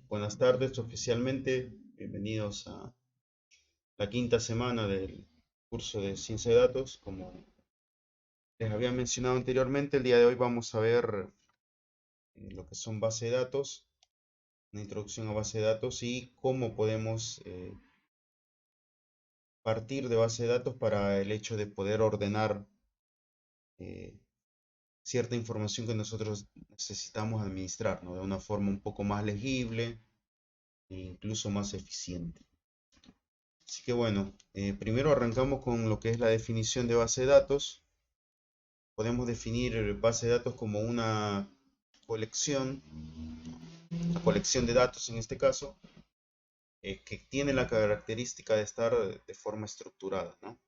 Buenas tardes, oficialmente. Bienvenidos a la quinta semana del curso de Ciencia de Datos. Como les había mencionado anteriormente, el día de hoy vamos a ver lo que son bases de datos, una introducción a base de datos y cómo podemos partir de base de datos para el hecho de poder ordenar eh, cierta información que nosotros necesitamos administrar, ¿no? De una forma un poco más legible e incluso más eficiente. Así que bueno, primero arrancamos con lo que es la definición de base de datos. Podemos definir base de datos como colección, una colección de datos en este caso, que tiene la característica de estar de forma estructurada, ¿no?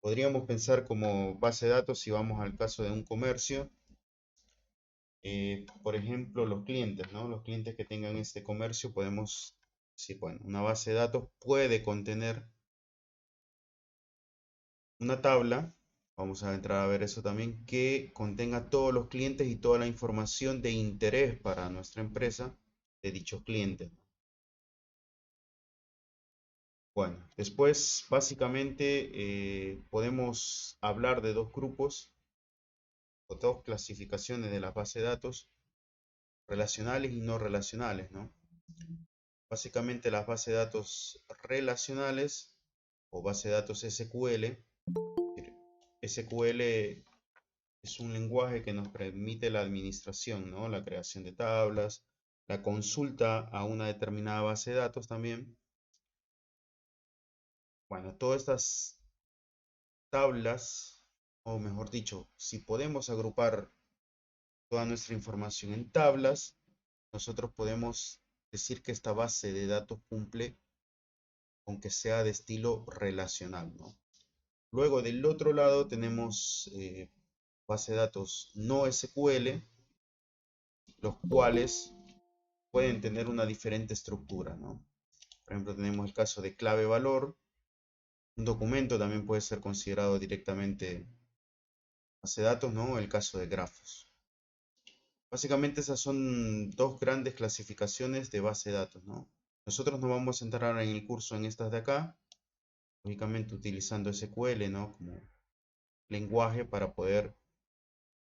Podríamos pensar como base de datos si vamos al caso de un comercio, por ejemplo, los clientes, ¿no? Los clientes que tengan este comercio, podemos decir, bueno, una base de datos puede contener una tabla, vamos a entrar a ver eso también, que contenga todos los clientes y toda la información de interés para nuestra empresa de dichos clientes. Bueno, después básicamente podemos hablar de dos grupos o dos clasificaciones de la base de datos, relacionales y no relacionales, ¿no? Básicamente las bases de datos relacionales o base de datos SQL. SQL es un lenguaje que nos permite la administración, ¿no? La creación de tablas, la consulta a una determinada base de datos también. Bueno, todas estas tablas, o mejor dicho, si podemos agrupar toda nuestra información en tablas, nosotros podemos decir que esta base de datos cumple con que sea de estilo relacional, ¿no? Luego del otro lado tenemos base de datos no SQL, los cuales pueden tener una diferente estructura, ¿no? Por ejemplo, tenemos el caso de clave valor. Un documento también puede ser considerado directamente base de datos, ¿no? El caso de grafos. Básicamente esas son dos grandes clasificaciones de base de datos, ¿no? Nosotros nos vamos a entrar en el curso en estas de acá, lógicamente utilizando SQL, ¿no? Como lenguaje para poder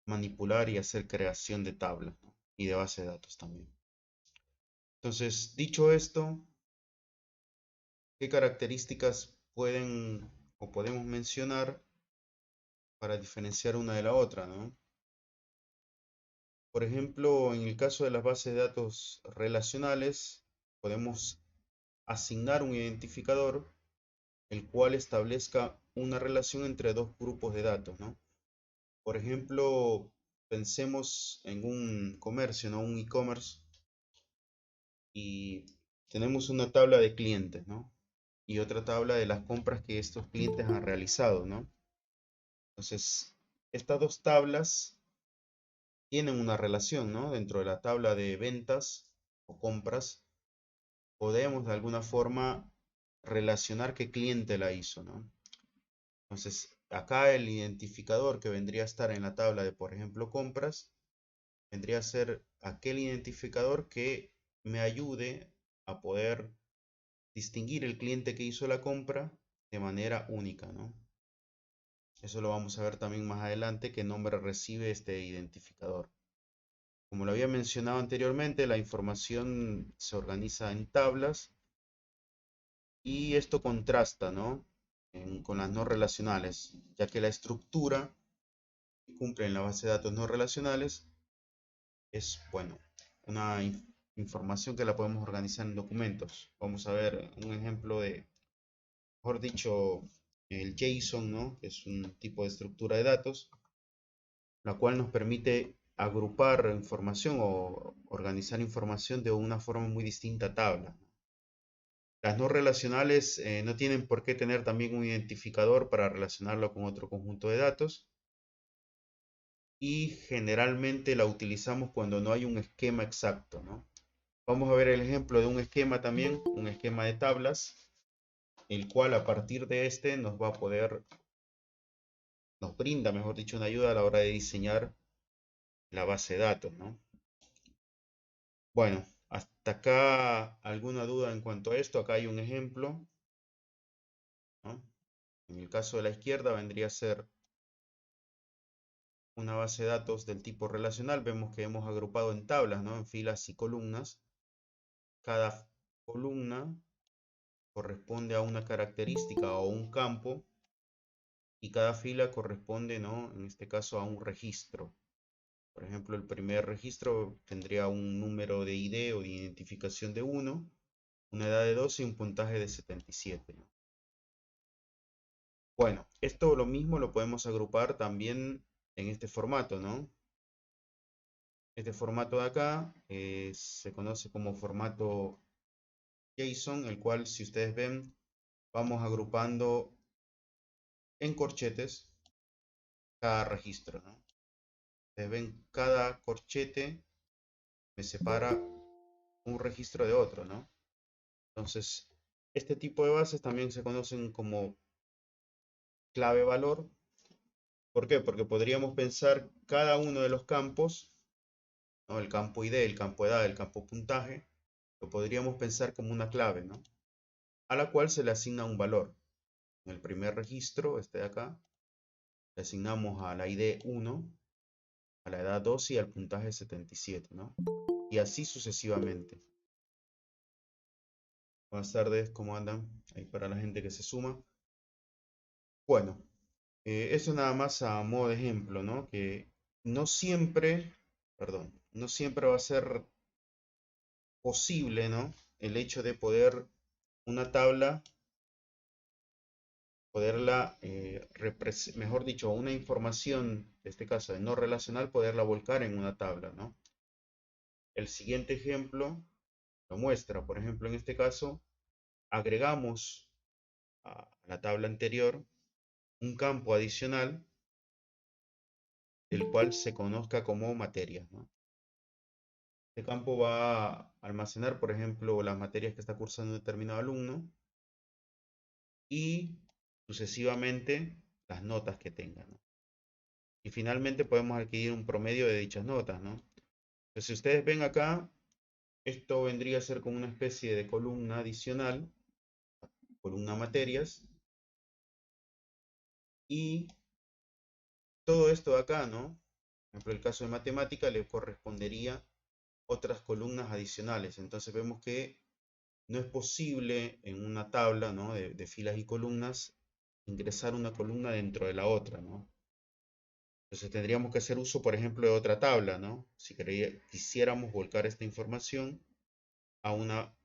manipular y hacer creación de tablas, ¿no? Y de base de datos también. Entonces, dicho esto, ¿qué características pueden o podemos mencionar para diferenciar una de la otra, ¿no? Por ejemplo, en el caso de las bases de datos relacionales, podemos asignar un identificador el cual establezca una relación entre dos grupos de datos, ¿no? Por ejemplo, pensemos en un comercio, ¿no? Un e-commerce y tenemos una tabla de clientes, ¿no? Y otra tabla de las compras que estos clientes han realizado, ¿no? Entonces, estas dos tablas tienen una relación, ¿no? Dentro de la tabla de ventas o compras, podemos de alguna forma relacionar qué cliente la hizo, ¿no? Entonces, acá el identificador que vendría a estar en la tabla de, por ejemplo, compras, vendría a ser aquel identificador que me ayude a poder distinguir el cliente que hizo la compra de manera única, ¿no? Eso lo vamos a ver también más adelante, qué nombre recibe este identificador. Como lo había mencionado anteriormente, la información se organiza en tablas y esto contrasta, ¿no? Con las no relacionales, ya que la estructura que cumple en la base de datos no relacionales es, bueno, una información que la podemos organizar en documentos. Vamos a ver un ejemplo de, mejor dicho, el JSON, ¿no? Que es un tipo de estructura de datos, la cual nos permite agrupar información o organizar información de una forma muy distinta a tabla. Las no relacionales no tienen por qué tener también un identificador para relacionarlo con otro conjunto de datos y generalmente la utilizamos cuando no hay un esquema exacto, ¿no? Vamos a ver el ejemplo de un esquema también, un esquema de tablas, el cual a partir de este nos va a poder, nos brinda, mejor dicho, una ayuda a la hora de diseñar la base de datos, ¿no? Bueno, ¿Hasta acá alguna duda en cuanto a esto? Acá hay un ejemplo, ¿no? En el caso de la izquierda vendría a ser una base de datos del tipo relacional. Vemos que hemos agrupado en tablas, ¿no? En filas y columnas. Cada columna corresponde a una característica o un campo y cada fila corresponde, ¿no? En este caso a un registro. Por ejemplo, el primer registro tendría un número de ID o de identificación de 1, una edad de 12 y un puntaje de 77, ¿no? Bueno, esto lo mismo lo podemos agrupar también en este formato, ¿no? Este formato de acá se conoce como formato JSON, el cual, si ustedes ven, vamos agrupando en corchetes cada registro, ¿no? Ustedes ven, cada corchete me separa un registro de otro, ¿no? Entonces, este tipo de bases también se conocen como clave valor. ¿Por qué? Porque podríamos pensar cada uno de los campos, ¿no? El campo ID, el campo edad, el campo puntaje, lo podríamos pensar como una clave, ¿no? A la cual se le asigna un valor. En el primer registro, este de acá, le asignamos a la ID 1, a la edad 12 y al puntaje 77, ¿no? Y así sucesivamente. Buenas tardes, ¿cómo andan? Ahí para la gente que se suma. Bueno, eso nada más a modo de ejemplo, ¿no? Que no siempre, perdón, no siempre va a ser posible, ¿no? El hecho de poder una tabla, poderla, mejor dicho, una información, en este caso de no relacional, poderla volcar en una tabla, ¿no? El siguiente ejemplo lo muestra. Por ejemplo, en este caso, agregamos a la tabla anterior un campo adicional, el cual se conozca como materias, ¿no? Este campo va a almacenar, por ejemplo, las materias que está cursando un determinado alumno y sucesivamente las notas que tenga, ¿no? Y finalmente podemos adquirir un promedio de dichas notas, ¿no? Entonces, si ustedes ven acá, esto vendría a ser como una especie de columna adicional, columna materias, y todo esto de acá, ¿no? Por ejemplo, el caso de matemática le correspondería otras columnas adicionales. Entonces vemos que no es posible en una tabla, ¿no? de filas y columnas ingresar una columna dentro de la otra, ¿no? Entonces tendríamos que hacer uso, por ejemplo, de otra tabla, ¿no? Si quisiéramos volcar esta información a una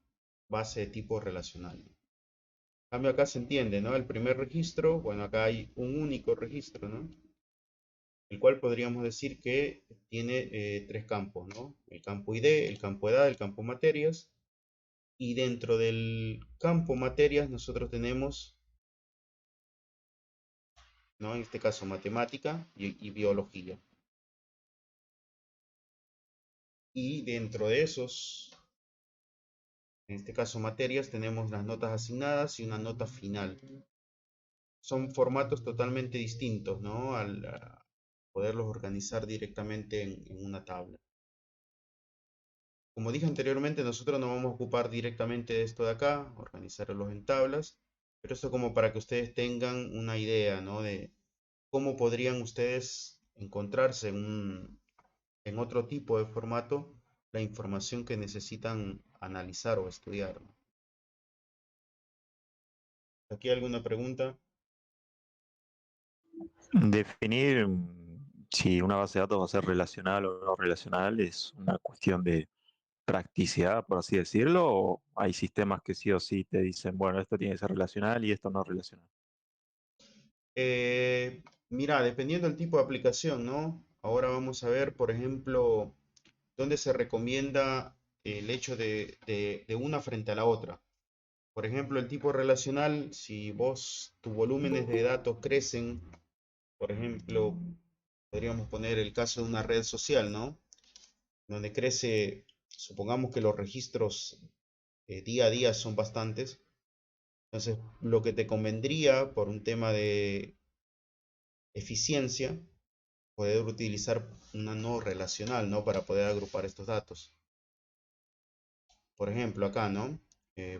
base de tipo relacional. En cambio acá se entiende, ¿no? El primer registro, bueno, acá hay un único registro, ¿no? El cual podríamos decir que tiene tres campos, ¿no? El campo ID, el campo edad, el campo materias. Y dentro del campo materias nosotros tenemos, ¿no? En este caso matemática y biología. Y dentro de esos, en este caso materias, tenemos las notas asignadas y una nota final. Son formatos totalmente distintos, ¿no? Al poderlos organizar directamente en una tabla. Como dije anteriormente, nosotros no vamos a ocupar directamente de esto de acá, organizarlos en tablas, pero esto como para que ustedes tengan una idea, ¿no? De cómo podrían ustedes encontrarse en otro tipo de formato la información que necesitan analizar o estudiar, ¿no? ¿Aquí alguna pregunta? Definir si una base de datos va a ser relacional o no relacional es una cuestión de practicidad, por así decirlo, o hay sistemas que sí o sí te dicen, bueno, esto tiene que ser relacional y esto no relacional. Mira, dependiendo del tipo de aplicación, ¿no? Ahora vamos a ver, por ejemplo, dónde se recomienda el hecho de una frente a la otra. Por ejemplo, el tipo relacional, si tus volúmenes de datos crecen, por ejemplo, podríamos poner el caso de una red social, ¿no? Donde crece, supongamos que los registros día a día son bastantes. Entonces, lo que te convendría por un tema de eficiencia, poder utilizar una no relacional, ¿no? Para poder agrupar estos datos. por ejemplo, acá, ¿no?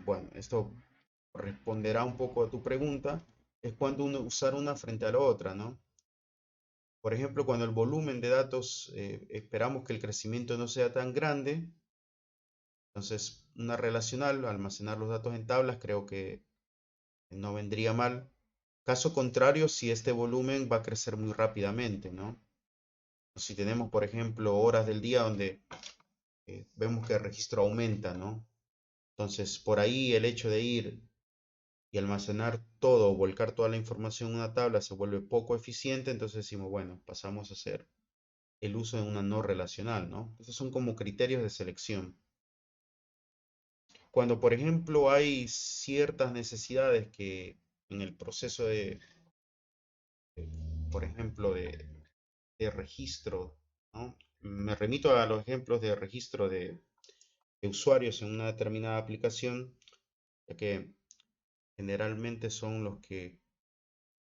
Bueno, esto responderá un poco a tu pregunta, es cuando uno usar una frente a la otra, ¿no? Por ejemplo, cuando el volumen de datos esperamos que el crecimiento no sea tan grande, entonces una relacional, almacenar los datos en tablas, creo que no vendría mal. Caso contrario, si este volumen va a crecer muy rápidamente, ¿no? Si tenemos, por ejemplo, horas del día donde vemos que el registro aumenta, ¿no? Entonces, por ahí el hecho de ir y almacenar todo o volcar toda la información en una tabla se vuelve poco eficiente, entonces decimos, bueno, pasamos a hacer el uso de una no relacional, ¿no? Estos son como criterios de selección. Cuando, por ejemplo, hay ciertas necesidades que en el proceso de, por ejemplo, de registro, ¿no? Me remito a los ejemplos de registro de usuarios en una determinada aplicación, ya que generalmente son los que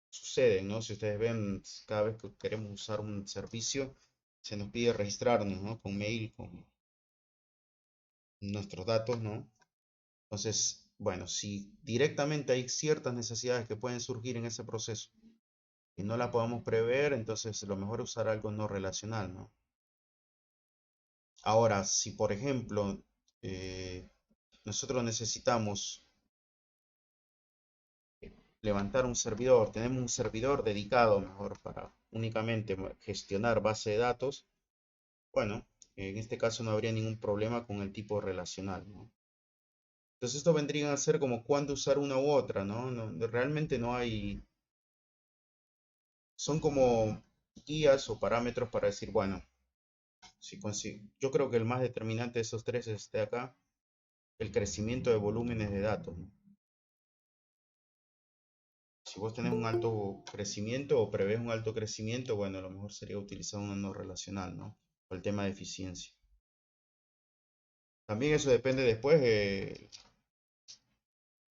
suceden, ¿no? Si ustedes ven, cada vez que queremos usar un servicio, se nos pide registrarnos, ¿no? Con mail, con nuestros datos, ¿no? Entonces, bueno, si directamente hay ciertas necesidades que pueden surgir en ese proceso y no la podamos prever, entonces lo mejor es usar algo no relacional, ¿no? Ahora, si por ejemplo eh, nosotros necesitamos levantar un servidor, tenemos un servidor dedicado mejor para únicamente gestionar base de datos, bueno, en este caso no habría ningún problema con el tipo relacional, ¿no? Entonces esto vendría a ser como cuándo usar una u otra, ¿no? Realmente no hay, son como guías o parámetros para decir, bueno, si consigo, yo creo que el más determinante de esos tres es este de acá, el crecimiento de volúmenes de datos, ¿no? Si vos tenés un alto crecimiento o prevés un alto crecimiento, bueno, lo mejor sería utilizar una no relacional, ¿no? Por el tema de eficiencia. También eso depende después del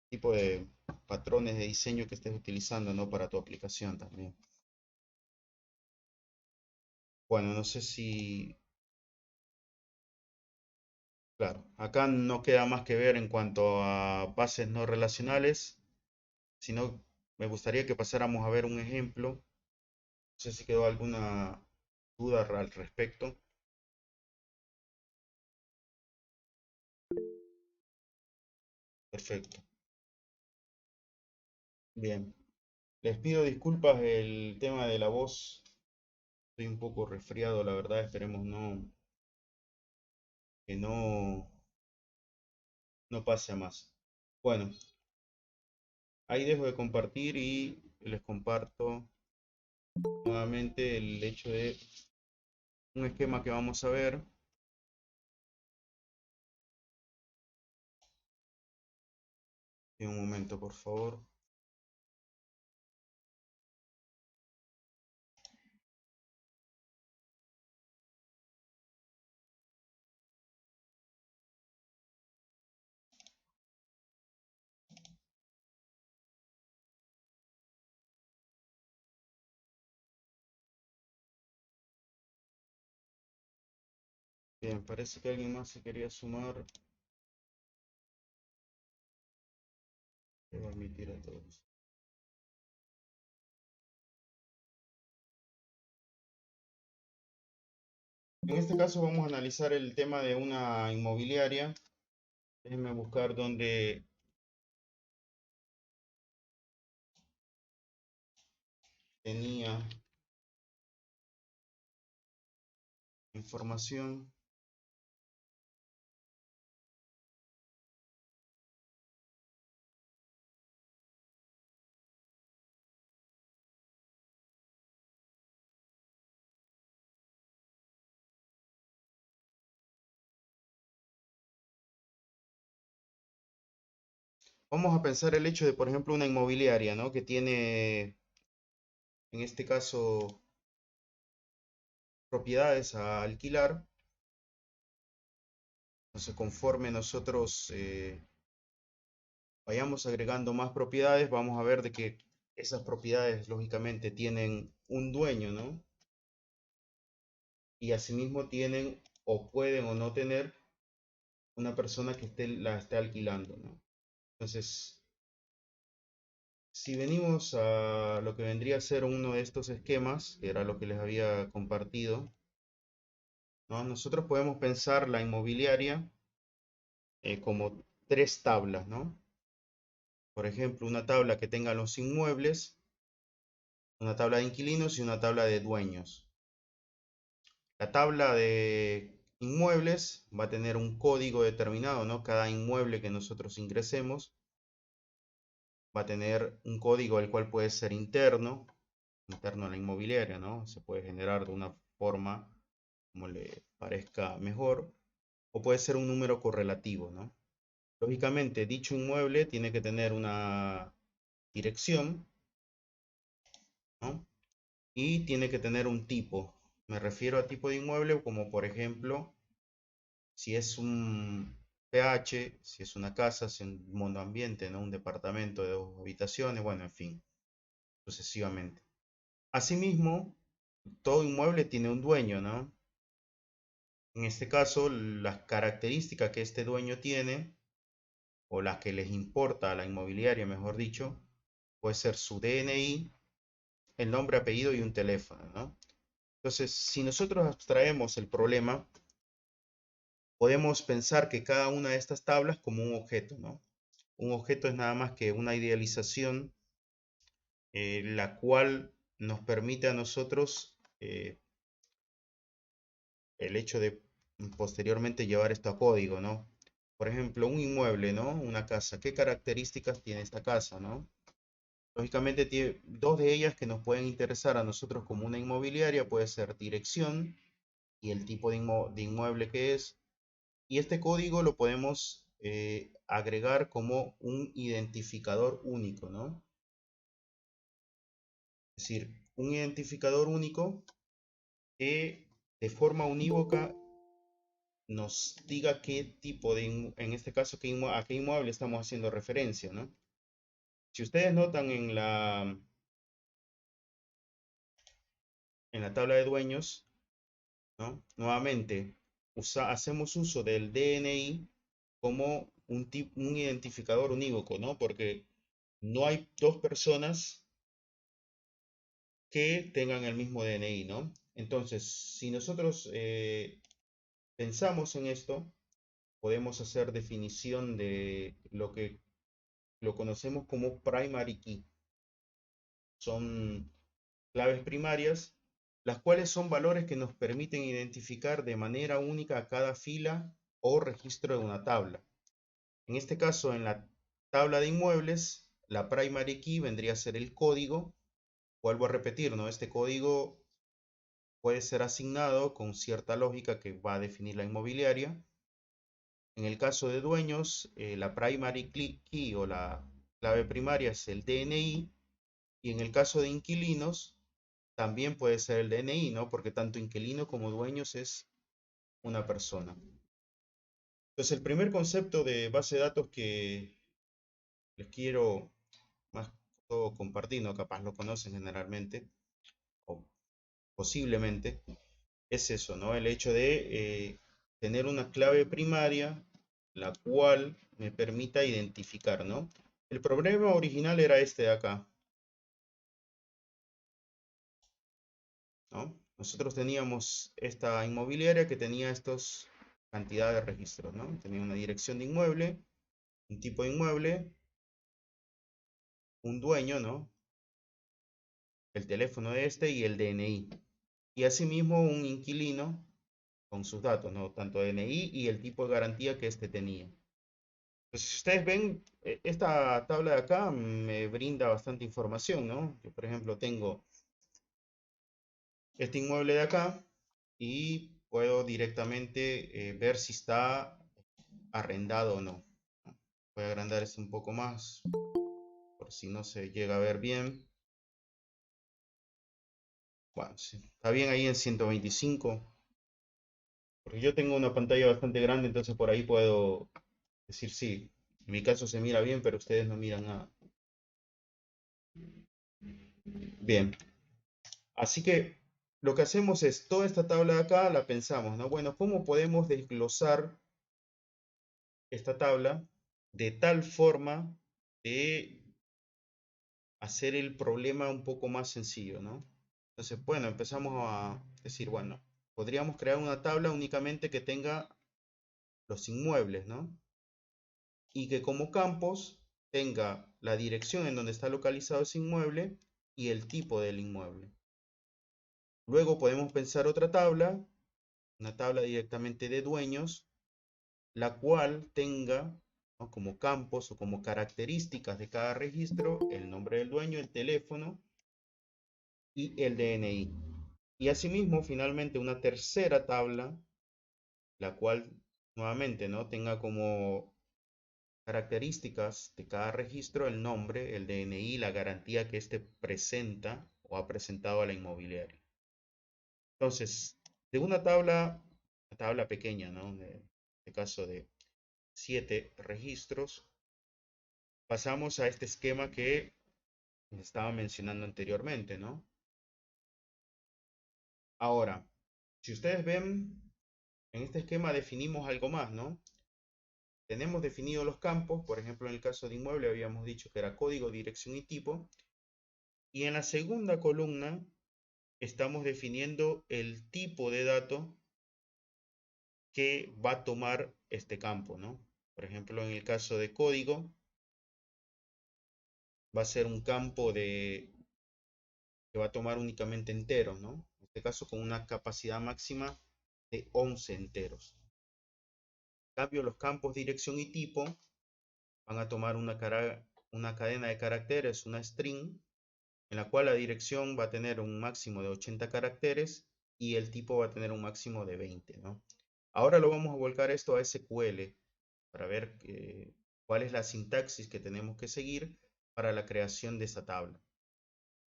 tipo de patrones de diseño que estés utilizando, ¿no? Para tu aplicación también. Bueno, no sé si, claro, acá no queda más que ver en cuanto a bases no relacionales, sino me gustaría que pasáramos a ver un ejemplo. No sé si quedó alguna duda al respecto. Perfecto. Bien. Les pido disculpas el tema de la voz. Estoy un poco resfriado, la verdad. Esperemos que no pase a más. Bueno, ahí dejo de compartir y les comparto nuevamente el hecho de un esquema que vamos a ver. En un momento, por favor. Bien, parece que alguien más se quería sumar. Voy a admitir a todos. En este caso vamos a analizar el tema de una inmobiliaria. Déjenme buscar dónde tenía información. Vamos a pensar el hecho de, por ejemplo, una inmobiliaria, ¿no? Que tiene, en este caso, propiedades a alquilar. Entonces, conforme nosotros vayamos agregando más propiedades, vamos a ver de que esas propiedades, lógicamente, tienen un dueño, ¿no? Y asimismo tienen o pueden o no tener una persona que la esté alquilando, ¿no? Entonces, si venimos a lo que vendría a ser uno de estos esquemas, que era lo que les había compartido, ¿no? Nosotros podemos pensar la inmobiliaria como tres tablas, ¿no? Por ejemplo, una tabla que tenga los inmuebles, una tabla de inquilinos y una tabla de dueños. La tabla de inmuebles va a tener un código determinado, ¿no? Cada inmueble que nosotros ingresemos va a tener un código el cual puede ser interno a la inmobiliaria, ¿no? Se puede generar de una forma como le parezca mejor, o puede ser un número correlativo, ¿no? Lógicamente, dicho inmueble tiene que tener una dirección, ¿no? Y tiene que tener un tipo. Me refiero a tipo de inmueble como por ejemplo, si es un PH, si es una casa, si es un monoambiente, ¿no? Un departamento de 2 habitaciones, bueno, en fin, sucesivamente. Asimismo, todo inmueble tiene un dueño, ¿no? En este caso, las características que este dueño tiene, o las que les importa a la inmobiliaria, mejor dicho, puede ser su DNI, el nombre, apellido y un teléfono, ¿no? Entonces, si nosotros abstraemos el problema, podemos pensar que cada una de estas tablas como un objeto, ¿no? Un objeto es nada más que una idealización, la cual nos permite a nosotros el hecho de posteriormente llevar esto a código, ¿no? Por ejemplo, un inmueble, ¿no? Una casa. ¿Qué características tiene esta casa, ¿no? Lógicamente tiene dos de ellas que nos pueden interesar a nosotros como una inmobiliaria, puede ser dirección y el tipo de inmueble que es. Y este código lo podemos agregar como un identificador único, ¿no? Es decir, un identificador único que de forma unívoca nos diga qué tipo en este caso, a qué inmueble estamos haciendo referencia, ¿no? Si ustedes notan en la tabla de dueños, ¿no? Nuevamente, hacemos uso del DNI como un identificador unívoco, ¿no? Porque no hay dos personas que tengan el mismo DNI, ¿no? Entonces, si nosotros pensamos en esto, podemos hacer definición de lo que lo conocemos como primary key. Son claves primarias, las cuales son valores que nos permiten identificar de manera única a cada fila o registro de una tabla. En este caso, en la tabla de inmuebles, la primary key vendría a ser el código. Vuelvo a repetir, ¿no? Este código puede ser asignado con cierta lógica que va a definir la inmobiliaria. En el caso de dueños, la primary key o la clave primaria es el DNI. Y en el caso de inquilinos, también puede ser el DNI, ¿no? Porque tanto inquilino como dueños es una persona. Entonces, el primer concepto de base de datos que les quiero más que todo compartir, ¿no? Capaz lo conocen generalmente, o posiblemente, es eso, ¿no? El hecho de tener una clave primaria, la cual me permita identificar, ¿no? El problema original era este de acá, ¿no? Nosotros teníamos esta inmobiliaria que tenía estos cantidad de registros, ¿no? Tenía una dirección de inmueble, un tipo de inmueble, un dueño, ¿no? El teléfono de este y el DNI. Y asimismo un inquilino con sus datos, ¿no? Tanto DNI y el tipo de garantía que este tenía. Pues si ustedes ven, esta tabla de acá me brinda bastante información, ¿no? Yo, por ejemplo, tengo este inmueble de acá y puedo directamente ver si está arrendado o no. Voy a agrandar esto un poco más, por si no se llega a ver bien. Bueno, sí, está bien ahí en 125, porque yo tengo una pantalla bastante grande, entonces por ahí puedo decir sí. En mi caso se mira bien, pero ustedes no miran nada. Bien, así que lo que hacemos es, toda esta tabla de acá la pensamos, ¿no? Bueno, ¿cómo podemos desglosar esta tabla de tal forma de hacer el problema un poco más sencillo, ¿no? Entonces, bueno, empezamos a decir, bueno, podríamos crear una tabla únicamente que tenga los inmuebles, ¿no? Y que como campos tenga la dirección en donde está localizado ese inmueble y el tipo del inmueble. Luego podemos pensar otra tabla, una tabla directamente de dueños, la cual tenga, ¿no?, como campos o como características de cada registro el nombre del dueño, el teléfono y el DNI. Y asimismo, finalmente, una tercera tabla, la cual nuevamente, ¿no?, tenga como características de cada registro el nombre, el DNI, la garantía que éste presenta o ha presentado a la inmobiliaria. Entonces, de una tabla pequeña, ¿no?, de este caso de 7 registros, pasamos a este esquema que estaba mencionando anteriormente, ¿no? Ahora, si ustedes ven, en este esquema definimos algo más, ¿no? Tenemos definidos los campos, por ejemplo, en el caso de inmueble habíamos dicho que era código, dirección y tipo. Y en la segunda columna estamos definiendo el tipo de dato que va a tomar este campo, ¿no? Por ejemplo, en el caso de código, va a ser un campo que va a tomar únicamente enteros, ¿no? En este caso con una capacidad máxima de 11 enteros. En cambio, los campos dirección y tipo van a tomar una cadena de caracteres, una string, en la cual la dirección va a tener un máximo de 80 caracteres y el tipo va a tener un máximo de 20, ¿no? Ahora lo vamos a volcar esto a SQL para ver cuál es la sintaxis que tenemos que seguir para la creación de esta tabla.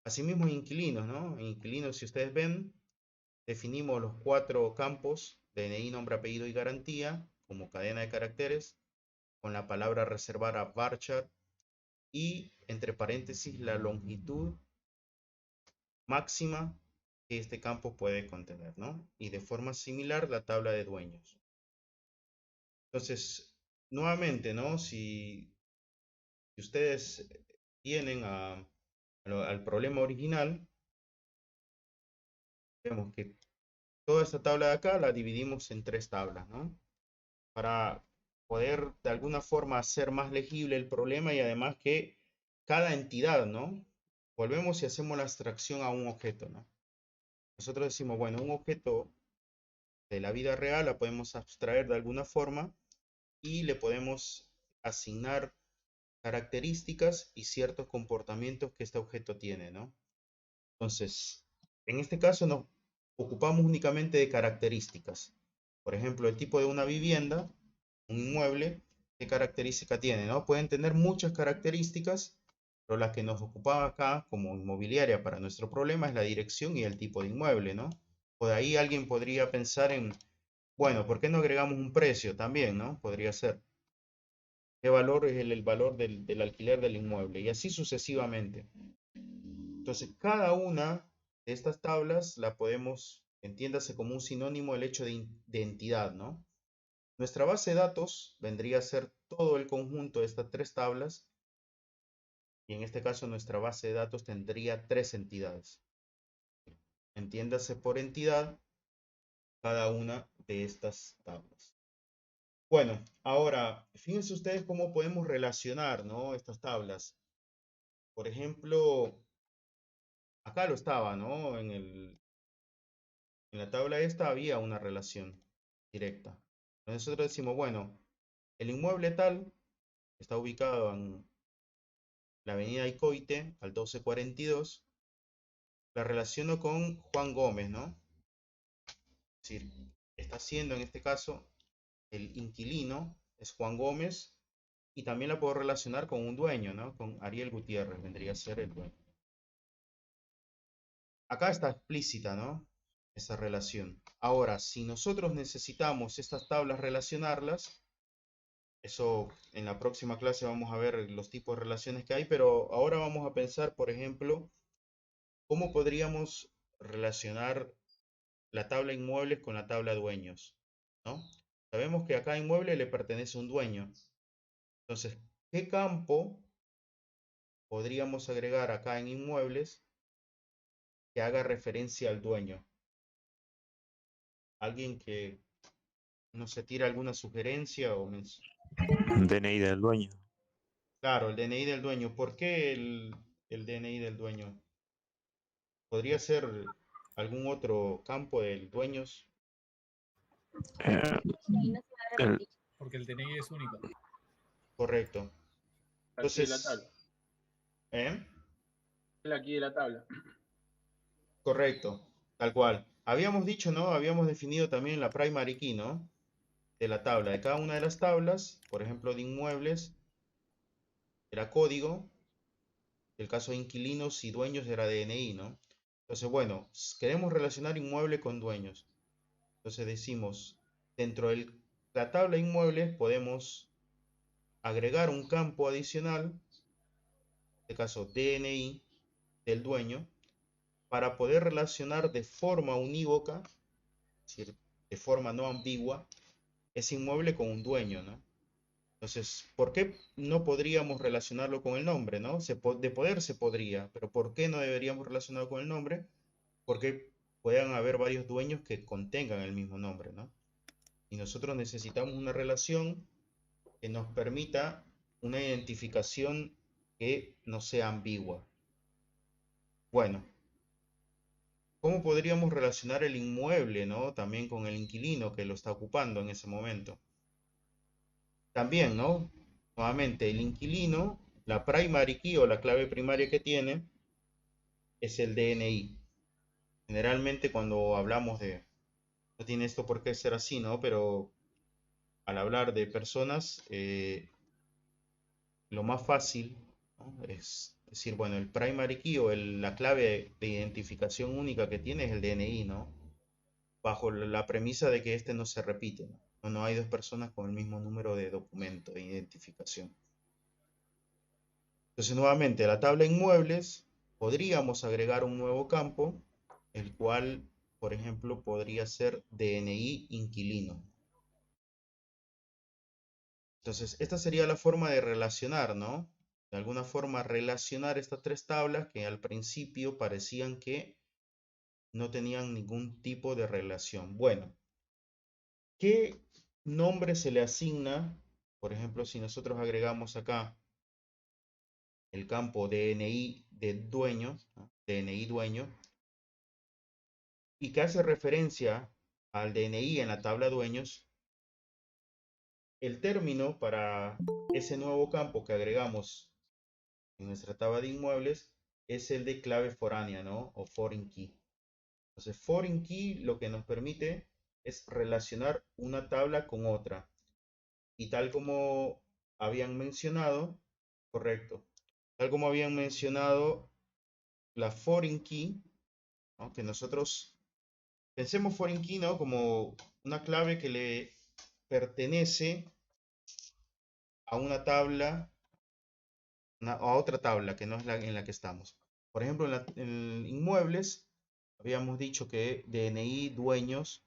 Asimismo, en inquilinos, ¿no? En inquilinos, si ustedes ven, definimos los 4 campos, DNI, nombre, apellido y garantía, como cadena de caracteres, con la palabra reservar a varchar y entre paréntesis la longitud máxima que este campo puede contener, ¿no? Y de forma similar la tabla de dueños. Entonces, nuevamente, ¿no? Si ustedes tienen al problema original, vemos que toda esta tabla de acá la dividimos en 3 tablas, ¿no? Para poder de alguna forma hacer más legible el problema y además que cada entidad, ¿no? Volvemos y hacemos la abstracción a un objeto, ¿no? Nosotros decimos, bueno, un objeto de la vida real la podemos abstraer de alguna forma y le podemos asignar características y ciertos comportamientos que este objeto tiene, ¿no? Entonces, en este caso nos ocupamos únicamente de características. Por ejemplo, el tipo de una vivienda, un inmueble, ¿qué característica tiene, no? Pueden tener muchas características, pero la que nos ocupaba acá como inmobiliaria para nuestro problema es la dirección y el tipo de inmueble, ¿no? Por ahí alguien podría pensar en, bueno, ¿por qué no agregamos un precio también, no? Podría ser. ¿Qué valor es el valor del alquiler del inmueble? Y así sucesivamente. Entonces, cada una de estas tablas la podemos, entiéndase como un sinónimo el hecho de entidad, ¿no? Nuestra base de datos vendría a ser todo el conjunto de estas 3 tablas y en este caso nuestra base de datos tendría 3 entidades. Entiéndase por entidad cada una de estas tablas. Bueno, ahora, fíjense ustedes cómo podemos relacionar, ¿no?, estas tablas. Por ejemplo, acá lo estaba, ¿no? En la tabla esta había una relación directa. Entonces nosotros decimos, bueno, el inmueble tal está ubicado en la avenida Icoite, al 1242, la relaciono con Juan Gómez, ¿no? Es decir, está siendo en este caso el inquilino, es Juan Gómez, y también la puedo relacionar con un dueño, ¿no? Con Ariel Gutiérrez, vendría a ser el dueño. Acá está explícita, ¿no?, esa relación. Ahora, si nosotros necesitamos estas tablas relacionarlas, eso en la próxima clase vamos a ver los tipos de relaciones que hay, pero ahora vamos a pensar, por ejemplo, cómo podríamos relacionar la tabla inmuebles con la tabla dueños, ¿no? Sabemos que a cada inmueble le pertenece un dueño. Entonces, ¿qué campo podríamos agregar acá en inmuebles que haga referencia al dueño? ¿Alguien que no se tira alguna sugerencia o DNI del dueño. Claro, el DNI del dueño. ¿Por qué el DNI del dueño? ¿Podría ser algún otro campo del dueños? Eh, el- Porque el DNI es único. Correcto. Aquí de la tabla. Entonces, ¿eh? El aquí de la tabla. Correcto, tal cual. Habíamos dicho, ¿no? Habíamos definido también la primary key, ¿no? De la tabla. De cada una de las tablas, por ejemplo, de inmuebles, era código. El caso de inquilinos y dueños era DNI, ¿no? Entonces, bueno, queremos relacionar inmueble con dueños. Entonces decimos, dentro de la tabla de inmuebles podemos agregar un campo adicional, en este caso DNI del dueño, para poder relacionar de forma unívoca, es decir, de forma no ambigua, ese inmueble con un dueño, ¿no? Entonces, ¿por qué no podríamos relacionarlo con el nombre, ¿no? De poder se podría, pero ¿por qué no deberíamos relacionarlo con el nombre? Porque puedan haber varios dueños que contengan el mismo nombre, ¿no? Y nosotros necesitamos una relación que nos permita una identificación que no sea ambigua. Bueno, ¿cómo podríamos relacionar el inmueble, ¿no? También con el inquilino que lo está ocupando en ese momento? También, ¿no? Nuevamente, el inquilino, la primary key o la clave primaria que tiene es el DNI. Generalmente cuando hablamos de, no tiene esto por qué ser así, ¿no? Pero al hablar de personas, lo más fácil, ¿no? Es decir, bueno, el primary key o la clave de identificación única que tiene es el DNI, ¿no? Bajo la premisa de que este no se repite, ¿no? No hay dos personas con el mismo número de documento de identificación. Entonces, nuevamente, a la tabla inmuebles podríamos agregar un nuevo campo, el cual, por ejemplo, podría ser DNI inquilino. Entonces, esta sería la forma de relacionar, ¿no? De alguna forma relacionar estas tres tablas que al principio parecían que no tenían ningún tipo de relación. Bueno, ¿qué nombre se le asigna? Por ejemplo, si nosotros agregamos acá el campo DNI de dueño, ¿no? DNI dueño, y que hace referencia al DNI en la tabla dueños, el término para ese nuevo campo que agregamos en nuestra tabla de inmuebles es el de clave foránea, ¿no? O foreign key. Entonces, foreign key lo que nos permite es relacionar una tabla con otra. Y tal como habían mencionado, correcto, tal como habían mencionado la foreign key, ¿no? Que nosotros pensemos foreign key, ¿no? Como una clave que le pertenece a una tabla, a otra tabla que no es la en la que estamos. Por ejemplo, en inmuebles, habíamos dicho que DNI dueños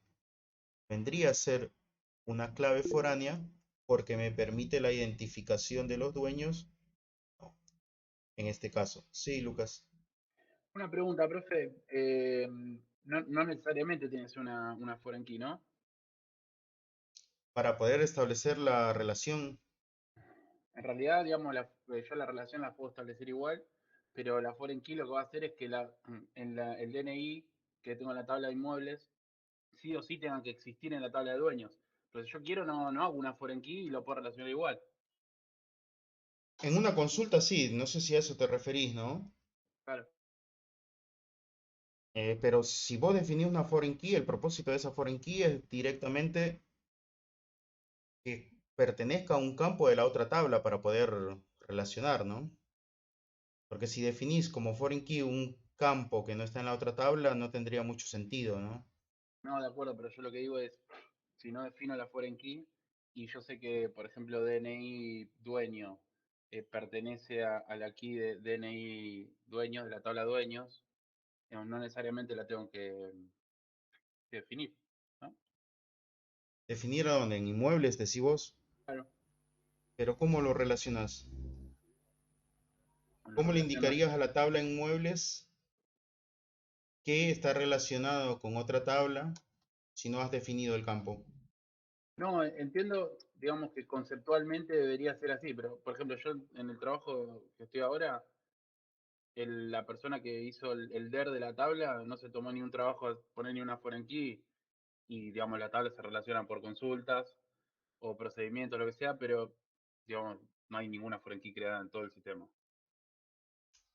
vendría a ser una clave foránea porque me permite la identificación de los dueños, ¿no? En este caso. Sí, Lucas. Una pregunta, profe. No necesariamente tienes una foreign key, ¿no? Para poder establecer la relación, En realidad, digamos, yo la relación la puedo establecer igual, pero la foreign key lo que va a hacer es que el DNI que tengo en la tabla de inmuebles, sí o sí tenga que existir en la tabla de dueños. Pero si yo quiero, no hago una foreign key y lo puedo relacionar igual. en una consulta sí, no sé si a eso te referís, ¿no? Claro. Pero si vos definís una foreign key, el propósito de esa foreign key es directamente que pertenezca a un campo de la otra tabla para poder relacionar, ¿no? Porque si definís como foreign key un campo que no está en la otra tabla, no tendría mucho sentido, ¿no? No, de acuerdo, pero yo lo que digo es, si no defino la foreign key y yo sé que, por ejemplo, DNI dueño pertenece a la key de DNI dueños, de la tabla dueños, no necesariamente la tengo que definir, ¿no? ¿Definir a dónde? ¿En inmuebles, decís vos? Claro. Pero ¿cómo lo relacionas? Con la ¿Cómo le relación no. indicarías a la tabla inmuebles que está relacionado con otra tabla si no has definido el campo? No, entiendo, digamos que conceptualmente debería ser así, pero por ejemplo, yo en el trabajo que estoy ahora, la persona que hizo el DER de la tabla no se tomó ni un trabajo a poner ni una foreign key y digamos la tabla se relaciona por consultas o procedimientos, lo que sea, pero digamos, no hay ninguna foreign key creada en todo el sistema.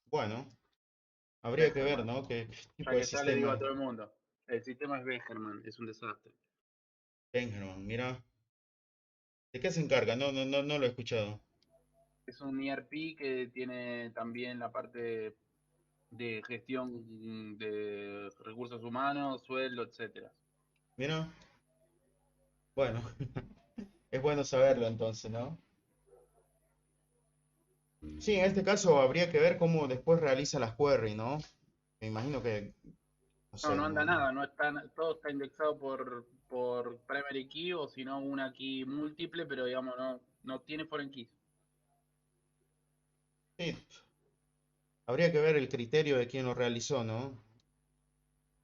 Bueno, habría que ver, Becherman. ¿no? ¿Qué Ya tipo que de está, le digo sistema a es todo el mundo, el sistema es Becherman, es un desastre. Tengerman? Mira, ¿de qué se encarga? No lo he escuchado. Es un ERP que tiene también la parte de gestión de recursos humanos, sueldo, etcétera. Mira, bueno, es bueno saberlo entonces, ¿no? Sí, en este caso habría que ver cómo después realiza las queries, ¿no? Me imagino que, no No, sé, no anda no. nada, no está, todo está indexado por primary key o si no una key múltiple, pero digamos no tiene foreign keys. Sí, habría que ver el criterio de quién lo realizó, ¿no?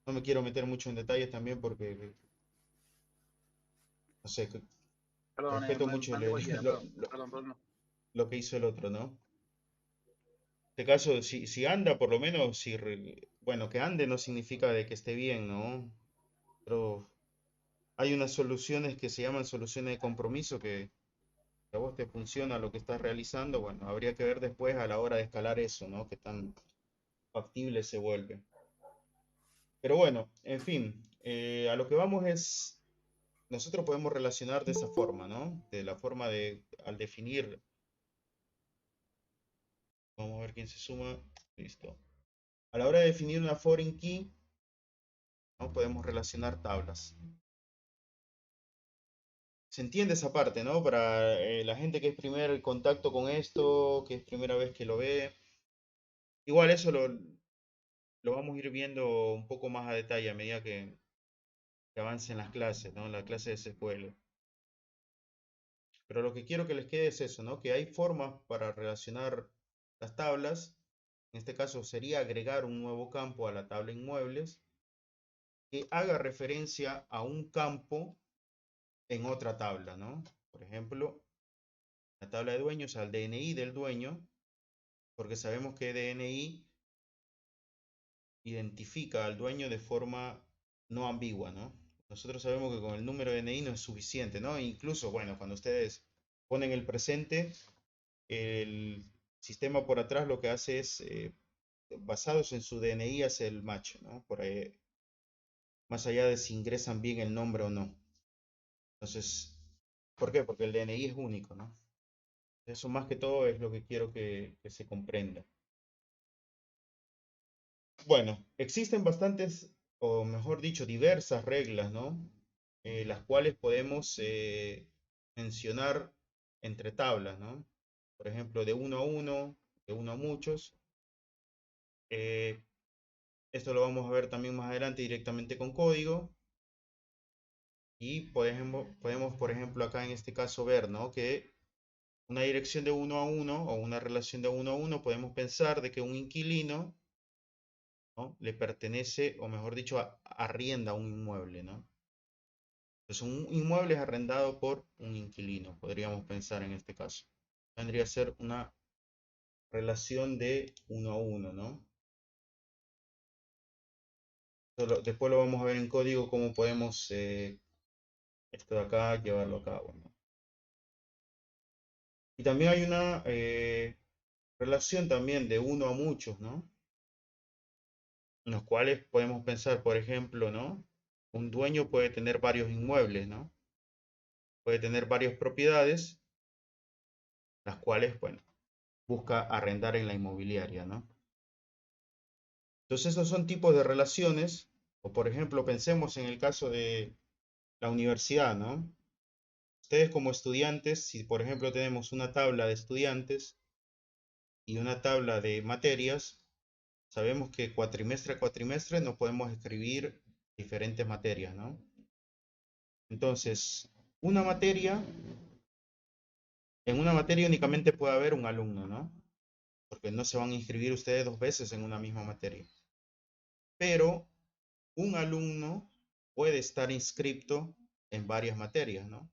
No me quiero meter mucho en detalles también porque, no sé, Perdón, respeto me mucho mandé cualquiera, lo, perdón, no. lo que hizo el otro, ¿no? En este caso, si anda, por lo menos, bueno, que ande no significa de que esté bien, ¿no? Pero hay unas soluciones que se llaman soluciones de compromiso que a vos te funciona lo que estás realizando, bueno, habría que ver después a la hora de escalar eso, ¿no? Qué tan factible se vuelve. Pero bueno, en fin, a lo que vamos es, nosotros podemos relacionar de esa forma, ¿no? De la forma de, al definir, vamos a ver quién se suma, listo. A la hora de definir una foreign key, ¿no? Podemos relacionar tablas. Se entiende esa parte, ¿no? Para la gente que es primer contacto con esto, que es primera vez que lo ve. Igual eso lo vamos a ir viendo un poco más a detalle a medida que avancen las clases, ¿no? La clase de SQL. Pero lo que quiero que les quede es eso, ¿no? Que hay formas para relacionar las tablas. En este caso sería agregar un nuevo campo a la tabla inmuebles que haga referencia a un campo en otra tabla, ¿no? Por ejemplo, la tabla de dueños al DNI del dueño, porque sabemos que DNI identifica al dueño de forma no ambigua, ¿no? Nosotros sabemos que con el número de DNI no es suficiente, ¿no? Incluso, bueno, cuando ustedes ponen el presente, el sistema por atrás lo que hace es, basados en su DNI, hace el match, ¿no? Por ahí, más allá de si ingresan bien el nombre o no. Entonces, ¿por qué? Porque el DNI es único, ¿no? Eso más que todo es lo que quiero que se comprenda. Bueno, existen bastantes, o mejor dicho, diversas reglas, ¿no? Las cuales podemos mencionar entre tablas, ¿no? Por ejemplo, de uno a uno, de uno a muchos. Eh, Esto lo vamos a ver también más adelante directamente con código. Y podemos, por ejemplo, acá en este caso ver, ¿no? Que una dirección de uno a uno o una relación de uno a uno, podemos pensar de que un inquilino, ¿no? Le pertenece, o mejor dicho, arrienda un inmueble, ¿no? Entonces, un inmueble es arrendado por un inquilino, podríamos pensar en este caso. Vendría a ser una relación de uno a uno, ¿no? Después lo vamos a ver en código cómo podemos esto de acá llevarlo a cabo, ¿no? Y también hay una relación también de uno a muchos, ¿no? En los cuales podemos pensar, por ejemplo, ¿no? Un dueño puede tener varios inmuebles, ¿no? Puede tener varias propiedades, las cuales, bueno, busca arrendar en la inmobiliaria, ¿no? Entonces, estos son tipos de relaciones, o por ejemplo, pensemos en el caso de la universidad, ¿no? Ustedes como estudiantes, si por ejemplo tenemos una tabla de estudiantes y una tabla de materias, sabemos que cuatrimestre a cuatrimestre no podemos escribir diferentes materias, ¿no? Entonces, una materia, en una materia únicamente puede haber un alumno, ¿no? Porque no se van a inscribir ustedes 2 veces en una misma materia. Pero un alumno puede estar inscrito en varias materias, ¿no?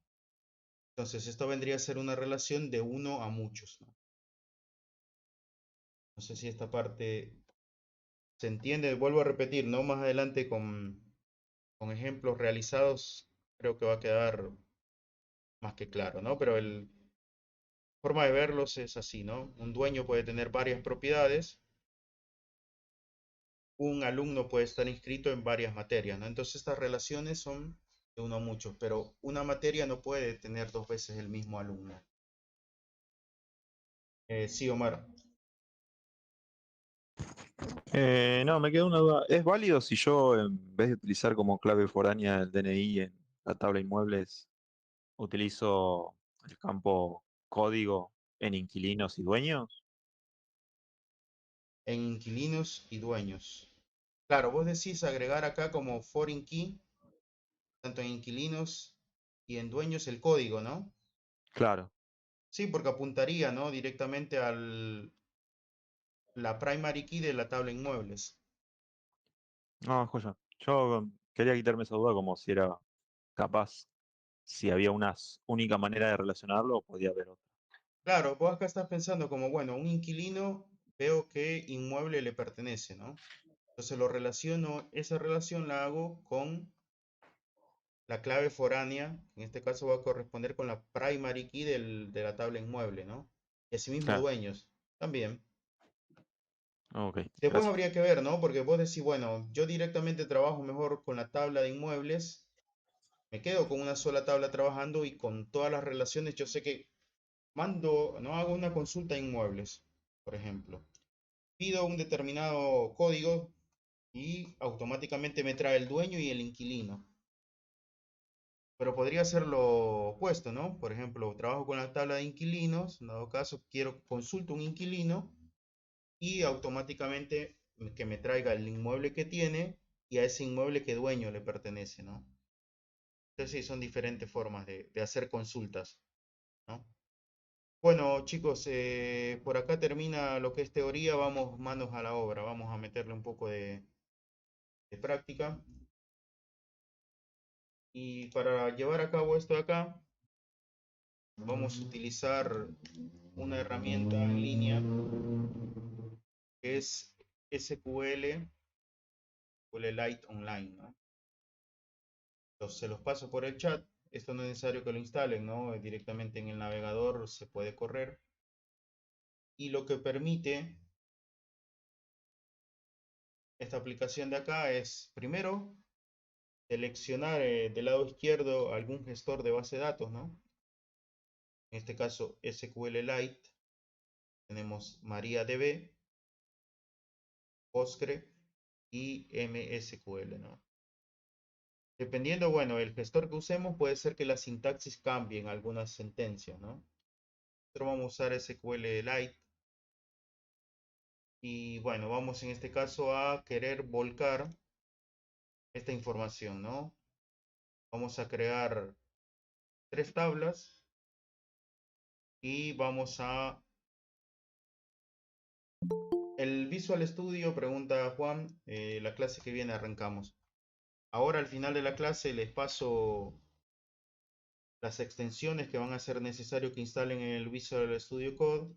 Entonces, esto vendría a ser una relación de uno a muchos, ¿no? No sé si esta parte se entiende. Vuelvo a repetir, ¿no? Más adelante con ejemplos realizados, creo que va a quedar más que claro, ¿no? Pero la forma de verlos es así, ¿no? Un dueño puede tener varias propiedades, un alumno puede estar inscrito en varias materias, ¿no? Entonces estas relaciones son de uno a muchos, pero una materia no puede tener 2 veces el mismo alumno. Sí, Omar. No, me queda una duda. ¿Es válido si yo, en vez de utilizar como clave foránea el DNI en la tabla inmuebles, utilizo el campo código en inquilinos y dueños? En inquilinos y dueños. Claro, vos decís agregar acá como foreign key, tanto en inquilinos y en dueños el código, ¿no? Claro. Sí, porque apuntaría, ¿no? Directamente la primary key de la tabla inmuebles. No, joya. Yo quería quitarme esa duda como si era capaz, si había una única manera de relacionarlo o podía haber otra. Claro, vos acá estás pensando como, bueno, un inquilino veo que inmueble le pertenece, ¿no? Entonces lo relaciono, esa relación la hago con la clave foránea, en este caso va a corresponder con la primary key de la tabla inmueble, ¿no? Y asimismo Claro. dueños, también. Ok, Después gracias. habría que ver, ¿no? Porque vos decís, bueno, yo directamente trabajo mejor con la tabla de inmuebles, me quedo con una sola tabla trabajando y con todas las relaciones yo sé que mando, no hago una consulta a inmuebles, por ejemplo. Pido un determinado código y automáticamente me trae el dueño y el inquilino. Pero podría ser lo opuesto, ¿no? Por ejemplo, trabajo con la tabla de inquilinos, en dado caso quiero consulto un inquilino y automáticamente que me traiga el inmueble que tiene y a ese inmueble que dueño le pertenece, ¿no? Entonces sí, son diferentes formas de hacer consultas, ¿no? Bueno, chicos, por acá termina lo que es teoría, vamos manos a la obra, vamos a meterle un poco de práctica. Y para llevar a cabo esto de acá, vamos a utilizar una herramienta en línea que es SQL Lite Online, ¿no? Entonces, se los paso por el chat. Esto no es necesario que lo instalen, ¿no? Directamente en el navegador se puede correr. Y lo que permite esta aplicación de acá es, primero, seleccionar del lado izquierdo algún gestor de base de datos, ¿no? En este caso, SQLite. Tenemos MariaDB, Postgre y MSQL, ¿no? Dependiendo, bueno, el gestor que usemos puede ser que la sintaxis cambie en algunas sentencias, ¿no? Nosotros vamos a usar SQLite y bueno, vamos en este caso a querer volcar esta información, ¿no? Vamos a crear 3 tablas y vamos a... El Visual Studio, pregunta Juan, la clase que viene arrancamos. Ahora al final de la clase les paso las extensiones que van a ser necesario que instalen en el Visual Studio Code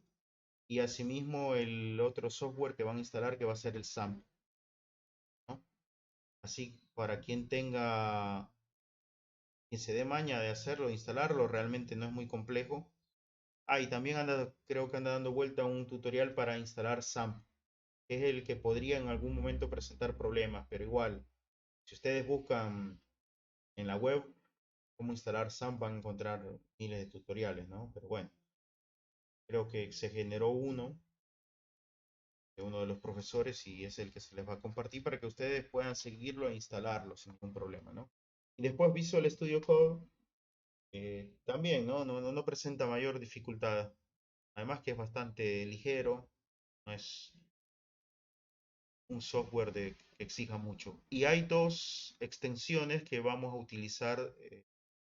y asimismo el otro software que van a instalar que va a ser el SAMP, ¿no? Así para quien tenga, quien se dé maña de hacerlo, de instalarlo, realmente no es muy complejo. Ah, y también creo que anda dando vuelta un tutorial para instalar SAMP, que es el que podría en algún momento presentar problemas, pero igual, si ustedes buscan en la web cómo instalar SAMP van a encontrar miles de tutoriales, ¿no? Pero bueno, creo que se generó uno de uno de los profesores y es el que se les va a compartir para que ustedes puedan seguirlo e instalarlo sin ningún problema, ¿no? Y después Visual Studio Code también, ¿no? No presenta mayor dificultad. Además que es bastante ligero, no es un software que exija mucho. Y hay 2 extensiones que vamos a utilizar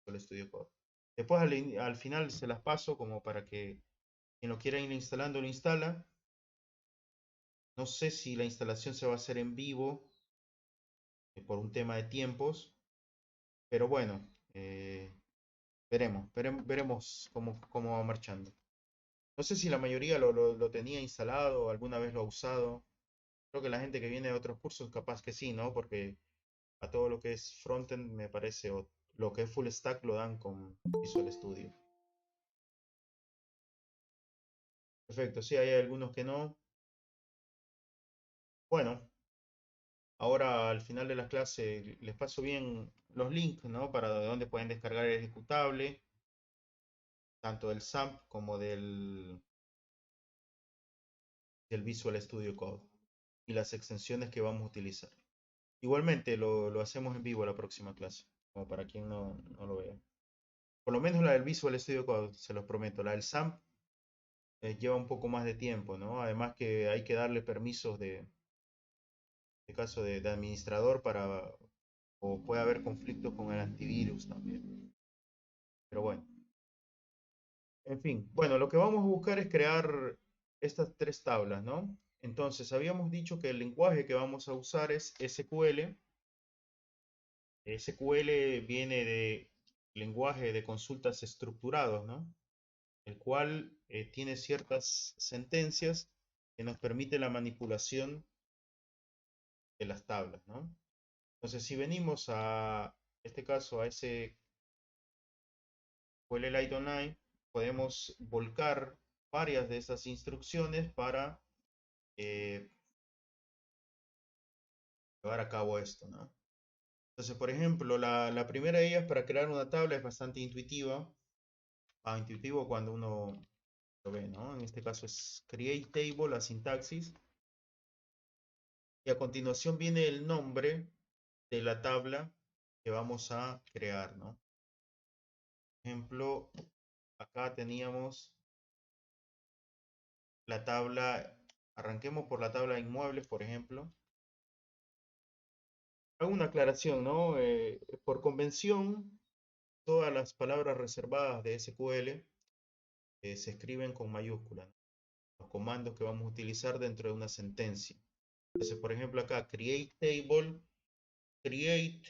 con el Studio Code. Después al final se las paso como para que quien lo quiera ir instalando lo instala. No sé si la instalación se va a hacer en vivo por un tema de tiempos, pero bueno, veremos cómo va marchando. No sé si la mayoría lo tenía instalado o alguna vez lo ha usado. Creo que la gente que viene de otros cursos capaz que sí, ¿no? Porque a todo lo que es frontend me parece, o lo que es full stack lo dan con Visual Studio. Perfecto, sí, hay algunos que no. Bueno, ahora al final de la clase les paso bien los links, ¿no? Para donde pueden descargar el ejecutable, tanto del SAMP como del Visual Studio Code y las extensiones que vamos a utilizar. Igualmente lo hacemos en vivo la próxima clase, como para quien no lo vea. Por lo menos la del Visual Studio Code, se los prometo. La del SAMP lleva un poco más de tiempo, ¿no? Además que hay que darle permisos de caso de administrador o puede haber conflictos con el antivirus también. Pero bueno, en fin, bueno, lo que vamos a buscar es crear estas tres tablas, ¿no? Entonces, habíamos dicho que el lenguaje que vamos a usar es SQL. SQL viene de lenguaje de consultas estructurados, ¿no? El cual tiene ciertas sentencias que nos permite la manipulación de las tablas, ¿no? Entonces, si venimos a este caso a ese SQLite Online, podemos volcar varias de esas instrucciones para eh, llevar a cabo esto, ¿no? Entonces, por ejemplo, la primera de ellas para crear una tabla es bastante intuitiva. Intuitivo cuando uno lo ve, ¿no? En este caso es create table, la sintaxis. Y a continuación viene el nombre de la tabla que vamos a crear, ¿no? Por ejemplo, acá teníamos la tabla, arranquemos por la tabla de inmuebles, por ejemplo. Hago una aclaración, ¿no? Por convención, todas las palabras reservadas de SQL se escriben con mayúsculas, ¿no? Los comandos que vamos a utilizar dentro de una sentencia. Entonces, por ejemplo, acá, create table, create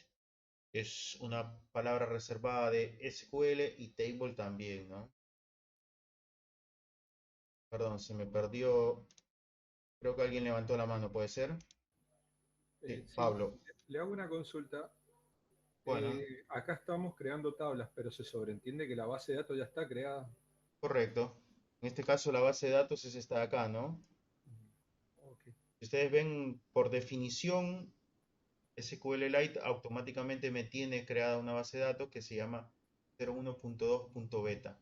es una palabra reservada de SQL y table también, ¿no? Perdón, se me perdió. Creo que alguien levantó la mano, ¿puede ser? Sí, Sí, Pablo. le hago una consulta. Bueno, Acá estamos creando tablas, pero se sobreentiende que la base de datos ya está creada. correcto. En este caso la base de datos es esta de acá, ¿no? Ok. Si ustedes ven, por definición, SQLite automáticamente me tiene creada una base de datos que se llama 01.2.beta.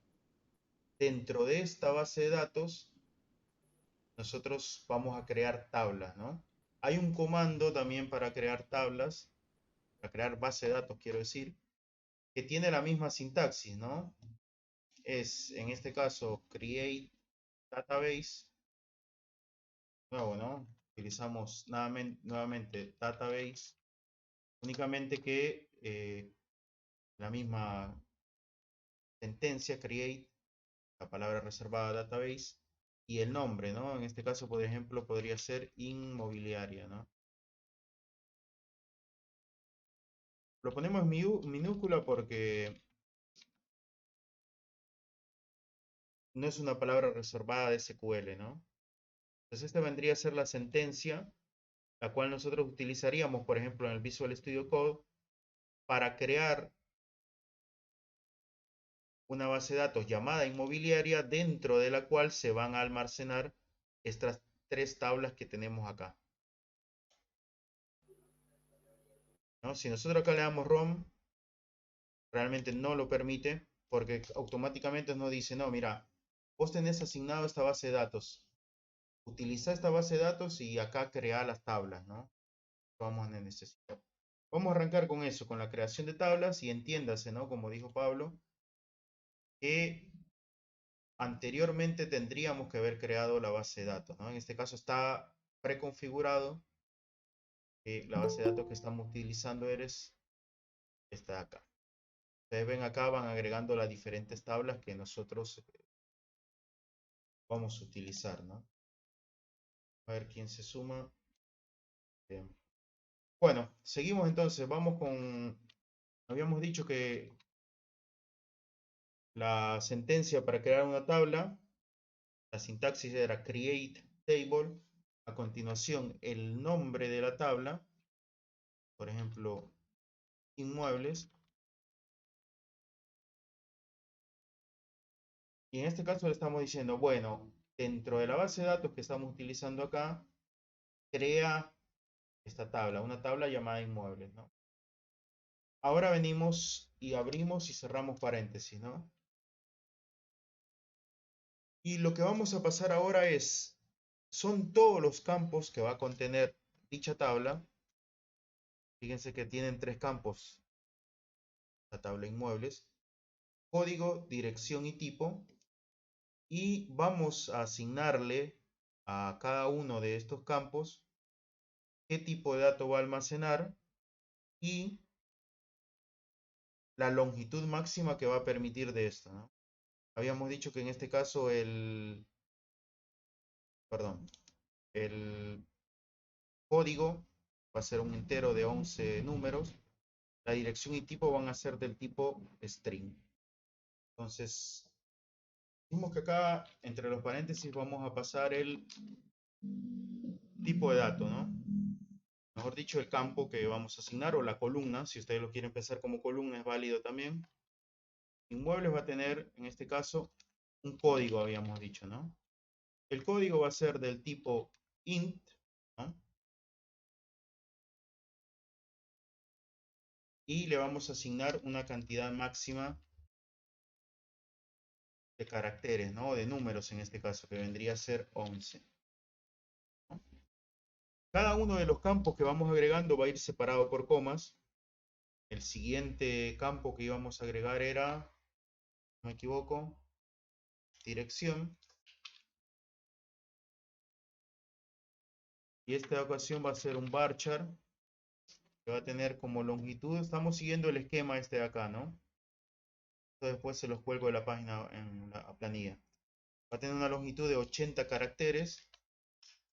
Dentro de esta base de datos, nosotros vamos a crear tablas, ¿no? Hay un comando también para crear tablas, para crear base de datos, quiero decir, que tiene la misma sintaxis, ¿no? Es, en este caso, create database, nuevo, ¿no? Utilizamos nuevamente database, únicamente que la misma sentencia, create, la palabra reservada database, y el nombre, ¿no? En este caso, por ejemplo, podría ser inmobiliaria, ¿no? Lo ponemos en minúscula porque no es una palabra reservada de SQL, ¿no? Entonces esta vendría a ser la sentencia, la cual nosotros utilizaríamos, por ejemplo, en el Visual Studio Code para crear una base de datos llamada inmobiliaria dentro de la cual se van a almacenar estas tres tablas que tenemos acá, ¿no? Si nosotros acá le damos ROM, realmente no lo permite porque automáticamente nos dice, no, mira, vos tenés asignado esta base de datos, utiliza esta base de datos y acá crea las tablas, ¿no? Vamos a necesitar. Vamos a arrancar con eso, con la creación de tablas y entiéndase, ¿no? Como dijo Pablo, que anteriormente tendríamos que haber creado la base de datos, ¿no? En este caso está preconfigurado que la base de datos que estamos utilizando es esta de acá. Ustedes ven acá, van agregando las diferentes tablas que nosotros vamos a utilizar, ¿no? A ver quién se suma. Bien. Bueno, seguimos entonces. Vamos con... Habíamos dicho que la sentencia para crear una tabla, la sintaxis era create table. A continuación, el nombre de la tabla, por ejemplo, inmuebles. Y en este caso le estamos diciendo, bueno, dentro de la base de datos que estamos utilizando acá, crea esta tabla, una tabla llamada inmuebles, ¿no? Ahora venimos y abrimos y cerramos paréntesis, ¿no? Y lo que vamos a pasar ahora son todos los campos que va a contener dicha tabla. Fíjense que tienen 3 campos, la tabla inmuebles, código, dirección y tipo. Y vamos a asignarle a cada uno de estos campos qué tipo de dato va a almacenar y la longitud máxima que va a permitir de esto, ¿no? Habíamos dicho que en este caso el código va a ser un entero de 11 números. La dirección y tipo van a ser del tipo string. Entonces, dijimos que acá entre los paréntesis vamos a pasar el tipo de dato, ¿no? Mejor dicho, el campo que vamos a asignar o la columna. Si ustedes lo quieren pensar como columna es válido también. Inmuebles va a tener, en este caso, un código, habíamos dicho, ¿no? El código va a ser del tipo int, ¿no? Y le vamos a asignar una cantidad máxima de caracteres, ¿no? De números en este caso, que vendría a ser 11. ¿No? Cada uno de los campos que vamos agregando va a ir separado por comas. El siguiente campo que íbamos a agregar era, no me equivoco, dirección. Y esta ocasión va a ser un varchar, que va a tener como longitud, estamos siguiendo el esquema este de acá, ¿no? Esto después se los cuelgo de la página en la planilla. Va a tener una longitud de 80 caracteres.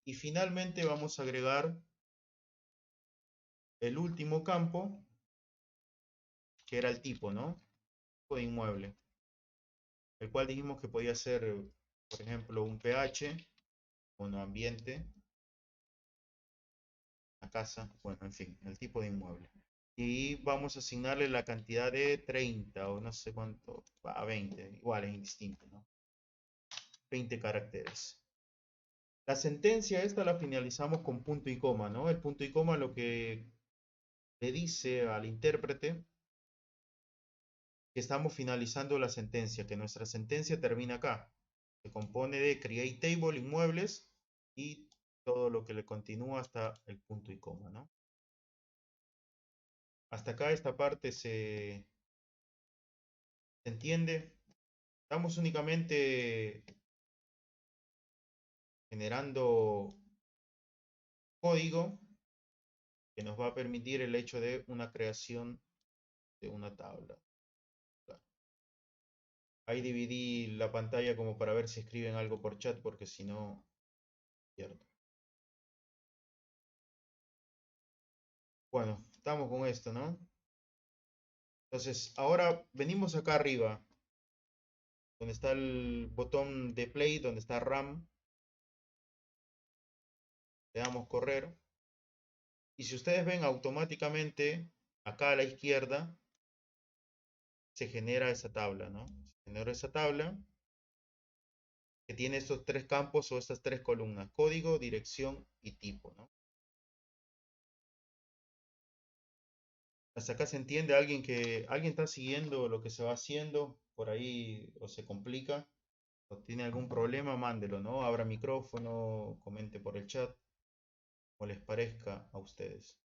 Y finalmente vamos a agregar el último campo, que era el tipo, ¿no? Tipo de inmueble. El cual dijimos que podía ser, por ejemplo, un pH, monoambiente, la casa, bueno, en fin, el tipo de inmueble. Y vamos a asignarle la cantidad de 30 o no sé cuánto, a 20, igual es indistinto, ¿no? 20 caracteres. La sentencia esta la finalizamos con punto y coma, ¿no? El punto y coma lo que le dice al intérprete que estamos finalizando la sentencia, que nuestra sentencia termina acá. Se compone de create table, inmuebles y todo lo que le continúa hasta el punto y coma, ¿no? Hasta acá esta parte se entiende. Estamos únicamente generando código que nos va a permitir el hecho de una creación de una tabla. Ahí dividí la pantalla como para ver si escriben algo por chat, porque si no, pierdo. Bueno, estamos con esto, ¿no? Entonces, ahora venimos acá arriba, donde está el botón de play, donde está RAM. Le damos correr. Y si ustedes ven automáticamente, acá a la izquierda, se genera esa tabla, ¿no? Se genera esa tabla que tiene estos 3 campos o estas 3 columnas, código, dirección y tipo, ¿no? Hasta acá se entiende. Alguien está siguiendo lo que se va haciendo por ahí o se complica o tiene algún problema, mándelo, ¿no? Abra micrófono, comente por el chat, o les parezca a ustedes.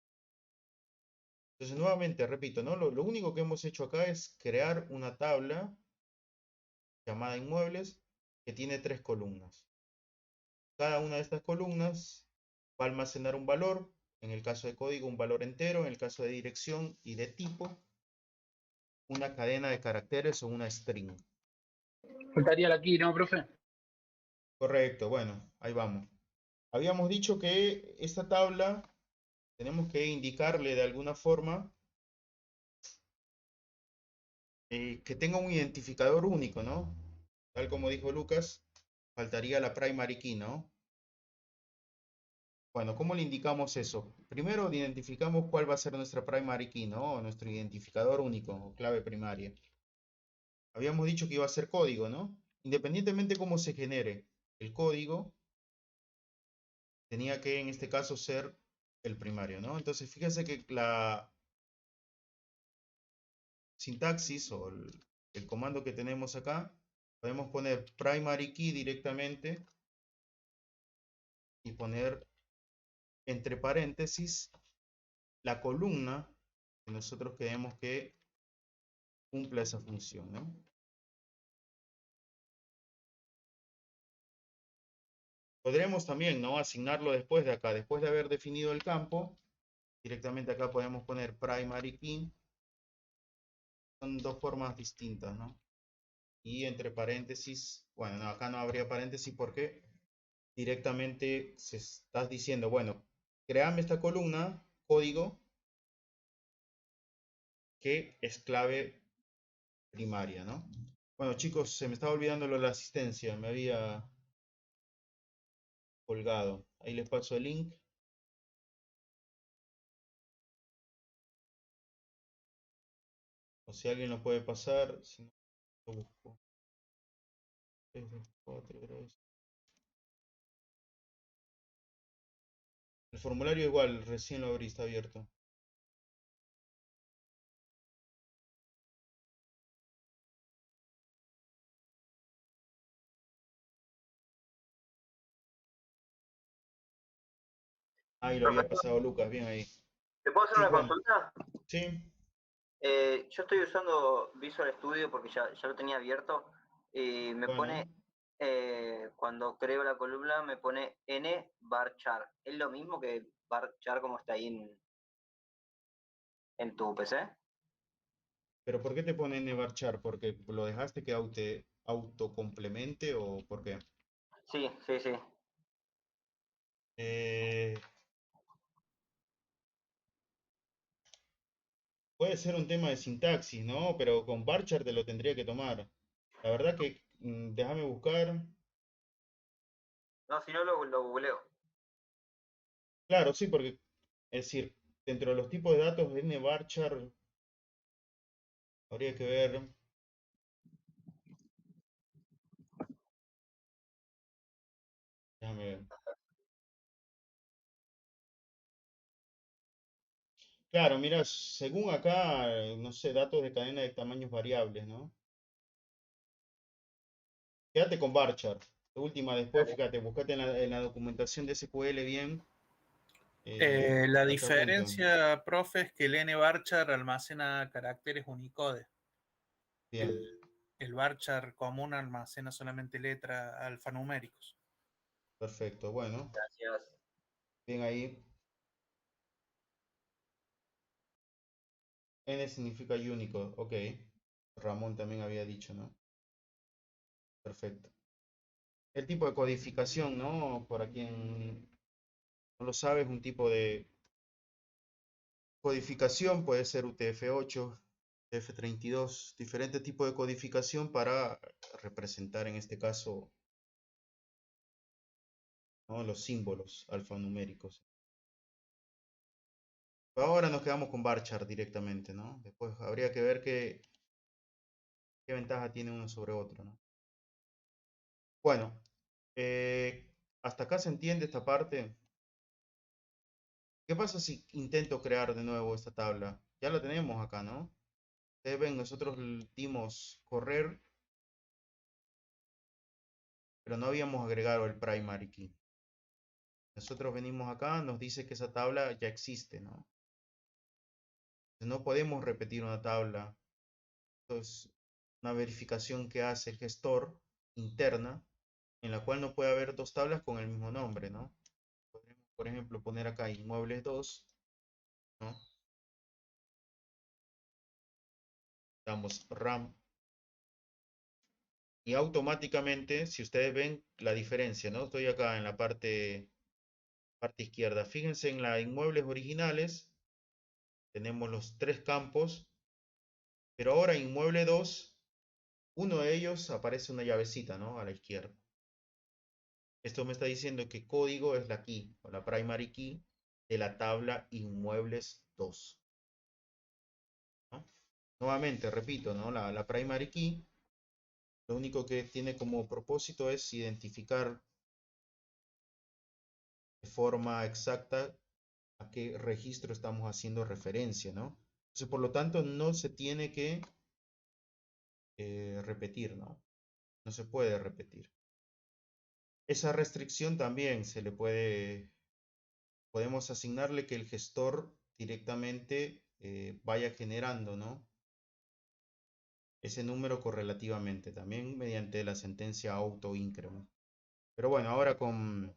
Entonces, nuevamente, repito, ¿no? Lo único que hemos hecho acá es crear una tabla llamada inmuebles que tiene 3 columnas. Cada una de estas columnas va a almacenar un valor, en el caso de código un valor entero, en el caso de dirección y de tipo una cadena de caracteres o una string. Faltaría la key, ¿no, profe? Correcto, bueno, ahí vamos. Habíamos dicho que esta tabla tenemos que indicarle de alguna forma que tenga un identificador único, ¿no? Tal como dijo Lucas, faltaría la primary key, ¿no? Bueno, ¿cómo le indicamos eso? Primero identificamos cuál va a ser nuestra primary key, ¿no? O nuestro identificador único o clave primaria. Habíamos dicho que iba a ser código, ¿no? Independientemente cómo se genere el código, tenía que en este caso ser el primario, ¿no? Entonces fíjense que la sintaxis o el comando que tenemos acá, podemos poner primary key directamente y poner entre paréntesis la columna que nosotros queremos que cumpla esa función, ¿no? Podremos también, ¿no? Asignarlo después de acá, después de haber definido el campo, directamente acá podemos poner primary key. Son dos formas distintas, ¿no? Y entre paréntesis, bueno, no, acá no habría paréntesis porque directamente se estás diciendo, bueno, créame esta columna, código, que es clave primaria, ¿no? Bueno, chicos, se me estaba olvidando lo de la asistencia, me había colgado. Ahí les paso el link. O si alguien lo puede pasar, si no, lo busco. 3, 2, 4, 3. El formulario igual, recién lo abrí, está abierto. Ahí lo había Profesor, pasado Lucas, bien ahí. ¿te puedo hacer Sí, una Juan. consulta? Sí, Yo estoy usando Visual Studio porque ya lo tenía abierto y me bueno. pone, cuando creo la columna, me pone n varchar. ¿Es lo mismo que varchar como está ahí en tu PC? Pero ¿por qué te pone nvarchar? ¿Porque lo dejaste que autocomplemente o por qué? Sí, sí, sí. Eh, puede ser un tema de sintaxis, ¿no? Pero con varchar te lo tendría que tomar. La verdad que, déjame buscar. No, si no lo googleo. Claro, sí, porque, es decir, dentro de los tipos de datos de nvarchar, habría que ver. Déjame ver. Claro, mira, según acá, no sé, datos de cadena de tamaños variables, ¿no? Quédate con varchar. De última, después, fíjate, buscate en la documentación de SQL bien. La acá junto. diferencia, profe, es que el N-varchar almacena caracteres Unicode. Bien, El varchar común almacena solamente letras alfanuméricos. perfecto. Bueno, Gracias. bien ahí. N significa Unicode. Ok. Ramón también había dicho, ¿no? Perfecto. El tipo de codificación, ¿no? Para quien no lo sabe, es un tipo de codificación, puede ser UTF-8, UTF-32, diferente tipo de codificación para representar en este caso, ¿no? Los símbolos alfanuméricos. Ahora nos quedamos con varchar directamente, ¿no? Después habría que ver qué ventaja tiene uno sobre otro, ¿no? Bueno, hasta acá se entiende esta parte. ¿Qué pasa si intento crear de nuevo esta tabla? Ya la tenemos acá, ¿no? Ustedes ven, nosotros dimos correr, pero no habíamos agregado el primary key. Nosotros venimos acá, nos dice que esa tabla ya existe, ¿no? No podemos repetir una tabla. Esto es una verificación que hace el gestor interna, en la cual no puede haber dos tablas con el mismo nombre, ¿no? Podemos, por ejemplo, poner acá inmuebles 2, ¿no? damos RAM. Y automáticamente, si ustedes ven la diferencia, ¿no? Estoy acá en la parte izquierda. Fíjense en la inmuebles originales. Tenemos los 3 campos. Pero ahora en inmueble 2, uno de ellos aparece una llavecita, ¿no? A la izquierda. Esto me está diciendo que código es la key o la primary key de la tabla inmuebles 2. ¿No? Nuevamente, repito, ¿no? La primary key, lo único que tiene como propósito es identificar de forma exacta a qué registro estamos haciendo referencia, ¿no? Entonces, por lo tanto, no se tiene que repetir, ¿no? No se puede repetir. Esa restricción también se le podemos asignarle que el gestor directamente vaya generando, ¿no? Ese número correlativamente, también mediante la sentencia auto-increment. Pero bueno, ahora con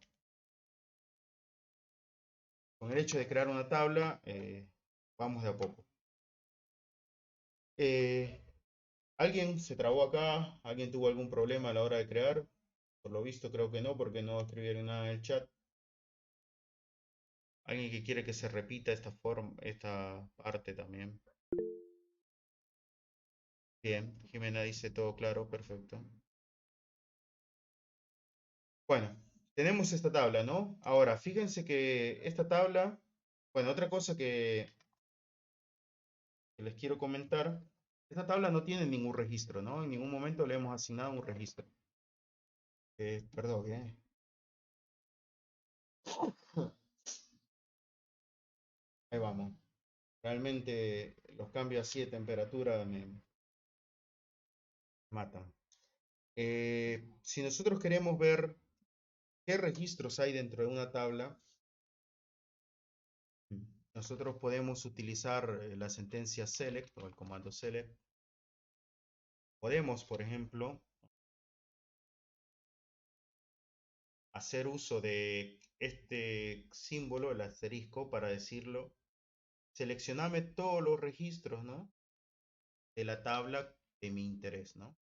el hecho de crear una tabla, vamos de a poco. ¿Alguien se trabó acá? ¿Alguien tuvo algún problema a la hora de crear? Por lo visto creo que no, porque no escribieron nada en el chat. ¿Alguien que quiere que se repita esta parte también? Bien, Jimena dice todo claro, perfecto. Bueno, tenemos esta tabla, ¿no? Ahora, fíjense que esta tabla, bueno, otra cosa que les quiero comentar, esta tabla no tiene ningún registro, ¿no? En ningún momento le hemos asignado un registro. Perdón, bien. Ahí vamos. Realmente los cambios así de temperatura me matan. Si nosotros queremos ver qué registros hay dentro de una tabla, nosotros podemos utilizar la sentencia select o el comando select. Podemos, por ejemplo, hacer uso de este símbolo, el asterisco, para decirlo. Seleccioname todos los registros, ¿no? De la tabla de mi interés, ¿no?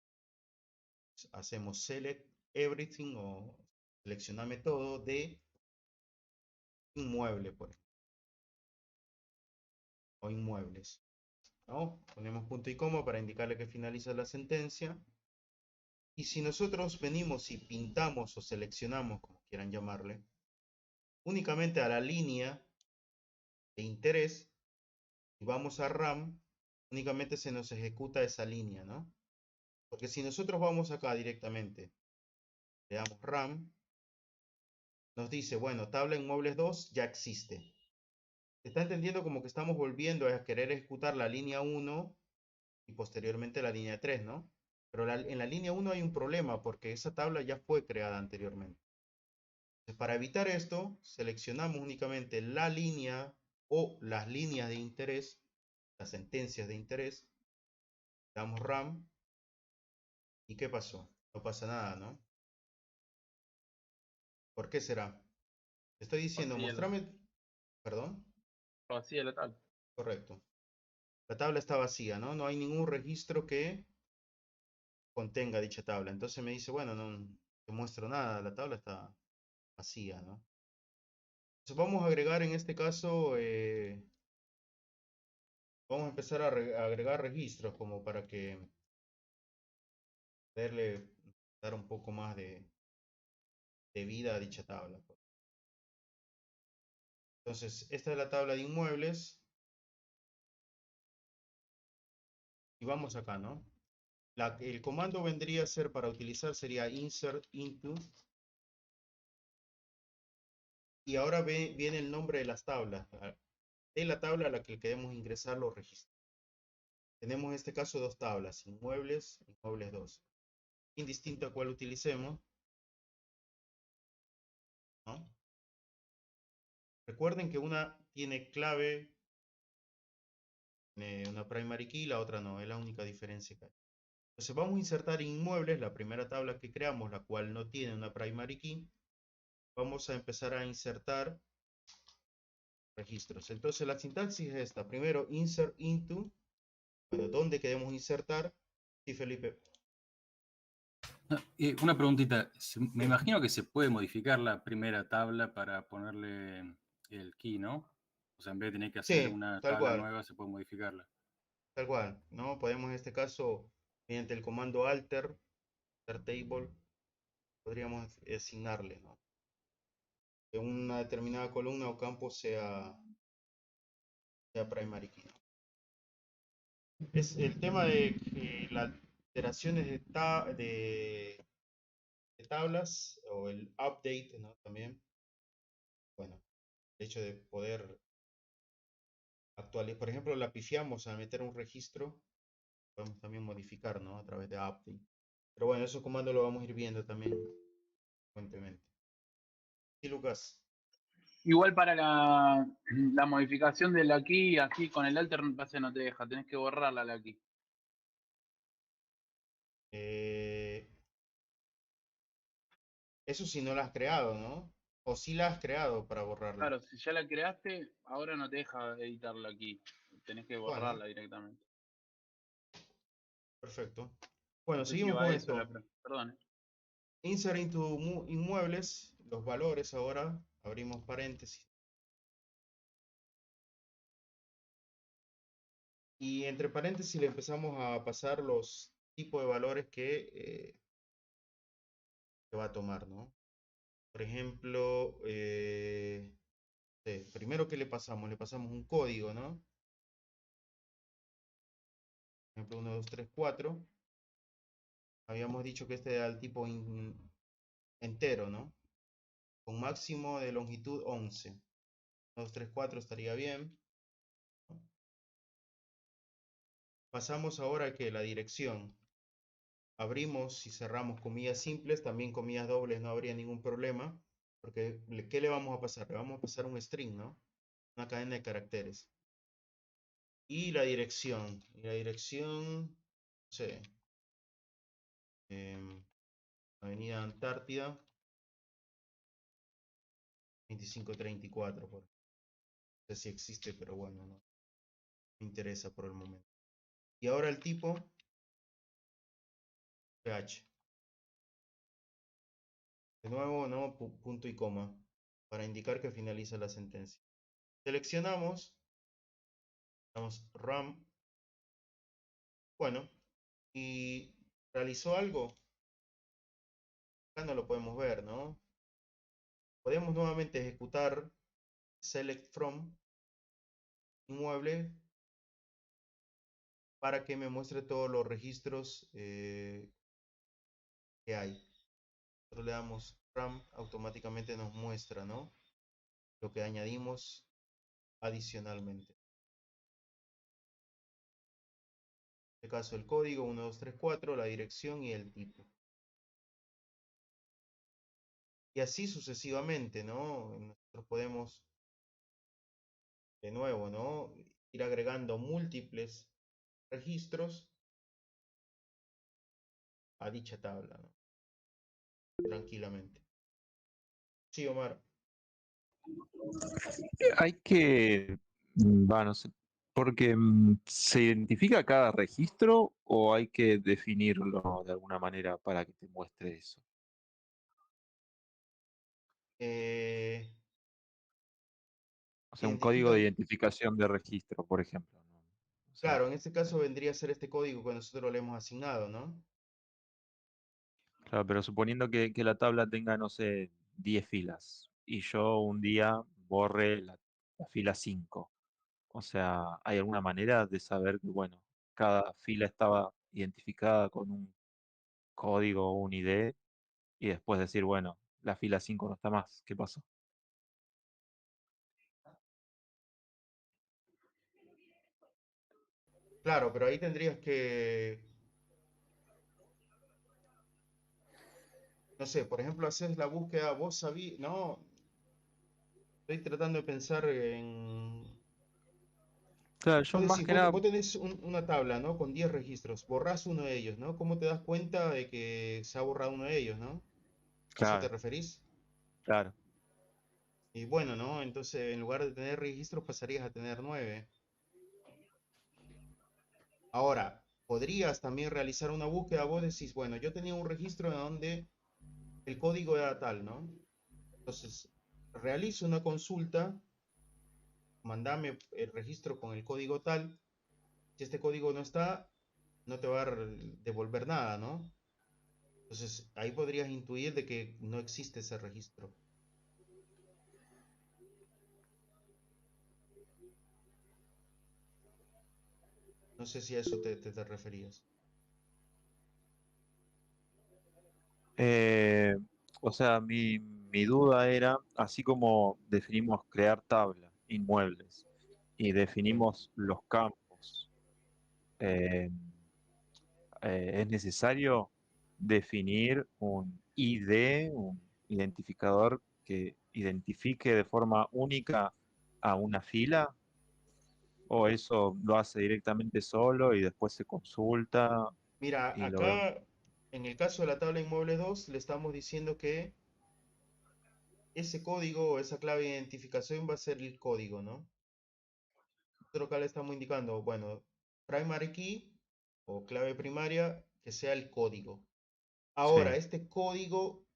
Hacemos select everything o seleccioname todo de inmueble, por ejemplo. O inmuebles, ¿no? Ponemos punto y coma para indicarle que finaliza la sentencia. Y si nosotros venimos y pintamos o seleccionamos, como quieran llamarle, únicamente a la línea de interés y vamos a RAM, únicamente se nos ejecuta esa línea, ¿no? Porque si nosotros vamos acá directamente, le damos RAM, nos dice, bueno, tabla inmuebles 2 ya existe. Se está entendiendo como que estamos volviendo a querer ejecutar la línea 1 y posteriormente la línea 3, ¿no? Pero en la línea 1 hay un problema porque esa tabla ya fue creada anteriormente. Entonces, para evitar esto, seleccionamos únicamente la línea o las líneas de interés, las sentencias de interés, damos RAM, ¿y qué pasó? No pasa nada, ¿no? ¿Por qué será? Estoy diciendo, mostrame, perdón. Vacía la tabla. Correcto. La tabla está vacía, ¿no? No hay ningún registro que contenga dicha tabla. Entonces me dice, bueno, no te muestro nada, la tabla está vacía, ¿no? Entonces vamos a agregar en este caso, vamos a empezar a agregar registros como para que dar un poco más de vida a dicha tabla. Entonces, esta es la tabla de inmuebles. Y vamos acá, ¿no? El comando vendría a ser, para utilizar, sería insert into. Y ahora viene el nombre de las tablas. De la tabla a la que queremos ingresar los registros. Tenemos en este caso dos tablas, inmuebles, inmuebles 2. Indistinto a cuál utilicemos, ¿no? Recuerden que una tiene clave, una primary key, la otra no, es la única diferencia que hay. Entonces vamos a insertar inmuebles, la primera tabla que creamos, la cual no tiene una primary key. Vamos a empezar a insertar registros. Entonces la sintaxis es esta. Primero insert into, Bueno, ¿dónde queremos insertar? Sí, Felipe. Una preguntita. Me imagino que se puede modificar la primera tabla para ponerle el key, ¿no? O sea, en vez de tener que hacer Sí, una tal tabla cual, nueva, se puede modificarla. tal cual, ¿no? Podemos en este caso, mediante el comando alter table, podríamos asignarle, ¿no? Que una determinada columna o campo sea primary key, ¿no? Es el tema de las iteraciones de tablas o el update, ¿no? También, bueno, el hecho de poder actualizar, por ejemplo, la pifiamos a meter un registro, podemos también modificar, ¿no? A través de update. Pero bueno, esos comandos lo vamos a ir viendo también frecuentemente. Sí, Lucas. Igual para la modificación de la key, así con el alter base no te deja, tenés que borrarla la key. Eso si no la has creado, ¿no? O si la has creado para borrarla. Claro, si ya la creaste, ahora no te deja editarla aquí. Tenés que Bueno, borrarla directamente. perfecto. Bueno, No sé si seguimos va con eso, esto. perdón. Insert into inmuebles, los valores ahora, abrimos paréntesis. Y entre paréntesis le empezamos a pasar los tipos de valores que va a tomar, ¿no? Por ejemplo, primero que le pasamos un código, ¿no? Por ejemplo, 1, 2, 3, 4. Habíamos dicho que este era el tipo entero, ¿no? Con máximo de longitud 11. 1, 2, 3, 4 estaría bien. Pasamos ahora que la dirección. Abrimos y cerramos comillas simples, también comillas dobles no habría ningún problema, porque ¿qué le vamos a pasar? Le vamos a pasar un string, ¿no? Una cadena de caracteres. Y la dirección, no sé, Avenida Antártida, 2534, no sé si existe, pero bueno, no me interesa por el momento. Y ahora el tipo, PH. De nuevo, ¿no? Punto y coma, para indicar que finaliza la sentencia. Seleccionamos, damos run. Bueno, y realizó algo. Acá no lo podemos ver, ¿no? Podemos nuevamente ejecutar select from inmueble para que me muestre todos los registros que hay. Nosotros le damos run, automáticamente nos muestra, ¿no? Lo que añadimos adicionalmente. En este caso el código 1, 2, 3, 4, la dirección y el tipo. Y así sucesivamente, ¿no? Nosotros podemos, de nuevo, ¿no? Ir agregando múltiples registros a dicha tabla, ¿no? Tranquilamente. Sí, Omar. Hay que, no sé, porque ¿se identifica cada registro o hay que definirlo de alguna manera para que te muestre eso? O sea, un código de Identifican, identificación de registro, por ejemplo, ¿no? O sea, claro, en este caso vendría a ser este código que nosotros le hemos asignado, ¿no? claro, pero suponiendo que la tabla tenga, no sé, 10 filas y yo un día borre la fila 5. O sea, ¿hay alguna manera de saber que, bueno, cada fila estaba identificada con un código o un ID y después decir, bueno, la fila 5 no está más? ¿Qué pasó? Claro, pero ahí tendrías que, no sé, por ejemplo, haces la búsqueda, vos sabías, no, estoy tratando de pensar en, Claro, yo vos más decís, que nada, vos tenés una tabla, ¿no? Con 10 registros, borrás uno de ellos, ¿no? ¿Cómo te das cuenta de que se ha borrado uno de ellos, ¿no? ¿A eso te claro, referís? claro. Y bueno, ¿no? Entonces, en lugar de tener registros, pasarías a tener 9. Ahora, podrías también realizar una búsqueda. Vos decís, bueno, yo tenía un registro en donde el código era tal, ¿no? Entonces, realizo una consulta, mandame el registro con el código tal. Si este código no está, no te va a devolver nada, ¿no? Entonces, ahí podrías intuir de que no existe ese registro. No sé si a eso te referías. O sea, mi duda era, así como definimos crear tablas, inmuebles, y definimos los campos, eh, es necesario definir un ID, un identificador que identifique de forma única a una fila, o eso lo hace directamente solo y después se consulta Mira, y lo vemos. acá en el caso de la tabla inmueble 2, le estamos diciendo que ese código o esa clave de identificación va a ser el código, ¿no? Nosotros acá le estamos indicando, bueno, primary key o clave primaria, que sea el código. Ahora, Sí, este código,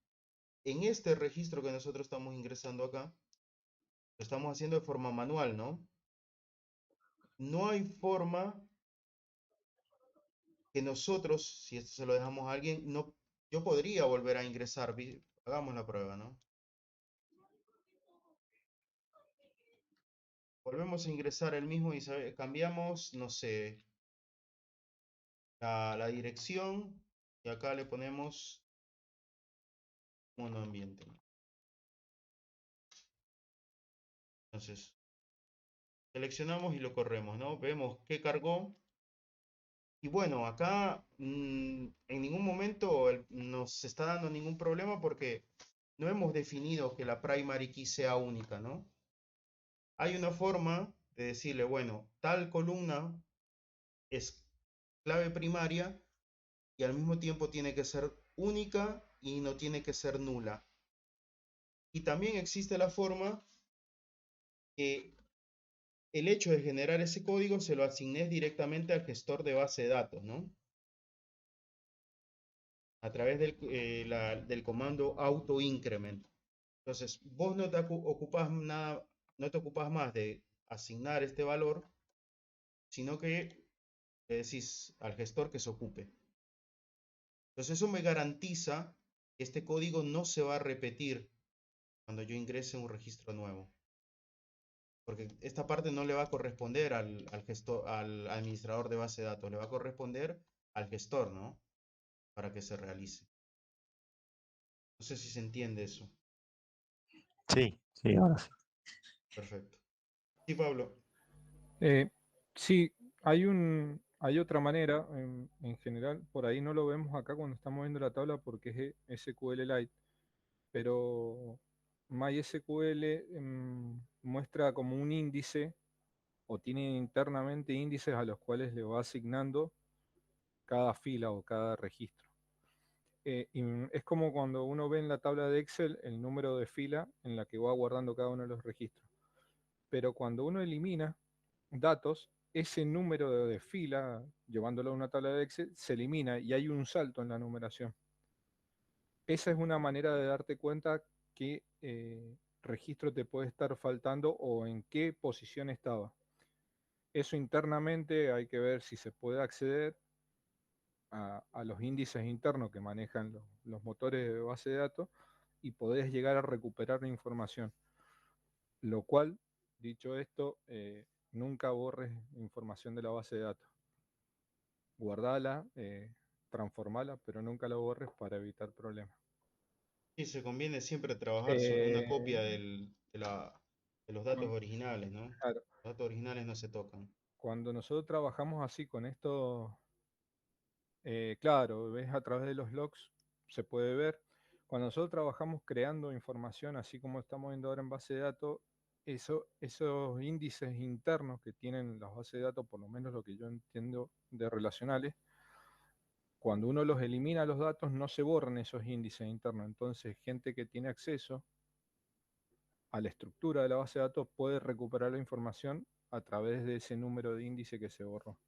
en este registro que nosotros estamos ingresando acá, lo estamos haciendo de forma manual, ¿no? No hay forma que nosotros, si esto se lo dejamos a alguien, no, yo podría volver a ingresar. Hagamos la prueba, ¿no? Volvemos a ingresar el mismo y cambiamos, no sé, la dirección y acá le ponemos monoambiente. Entonces, seleccionamos y lo corremos, ¿no? Vemos qué cargó. Y bueno, acá en ningún momento nos está dando ningún problema porque no hemos definido que la primary key sea única, ¿no? Hay una forma de decirle, bueno, tal columna es clave primaria y al mismo tiempo tiene que ser única y no tiene que ser nula. Y también existe la forma que el hecho de generar ese código se lo asignes directamente al gestor de base de datos, ¿no? A través del comando auto-increment. Entonces, vos no te ocupas nada, no te ocupas más de asignar este valor, sino que le decís al gestor que se ocupe. Entonces, eso me garantiza que este código no se va a repetir cuando yo ingrese un registro nuevo. Porque esta parte no le va a corresponder al gestor, al administrador de base de datos, le va a corresponder al gestor, ¿no? Para que se realice. No sé si se entiende eso. sí, ahora sí. Perfecto. Sí, Pablo. Sí, hay otra manera, en general, por ahí no lo vemos acá cuando estamos viendo la tabla porque es SQLite, pero MySQL muestra como un índice o tiene internamente índices a los cuales le va asignando cada fila o cada registro. Y es como cuando uno ve en la tabla de Excel el número de fila en la que va guardando cada uno de los registros. Pero cuando uno elimina datos, ese número de fila, llevándolo a una tabla de Excel, se elimina y hay un salto en la numeración. Esa es una manera de darte cuenta qué registro te puede estar faltando o en qué posición estaba. Eso internamente hay que ver si se puede acceder a los índices internos que manejan los motores de base de datos y podés llegar a recuperar la información. Lo cual, dicho esto, nunca borres información de la base de datos. Guardala, transformala, pero nunca la borres para evitar problemas. Sí, se conviene siempre trabajar sobre una copia Eh, de los datos originales, ¿no? claro, Los datos originales no se tocan. cuando nosotros trabajamos así con esto, claro, ves a través de los logs, se puede ver. Cuando nosotros trabajamos creando información, así como estamos viendo ahora en base de datos, esos índices internos que tienen las bases de datos, por lo menos lo que yo entiendo de relacionales, cuando uno los elimina los datos, no se borran esos índices internos. Entonces, gente que tiene acceso a la estructura de la base de datos puede recuperar la información a través de ese número de índice que se borró.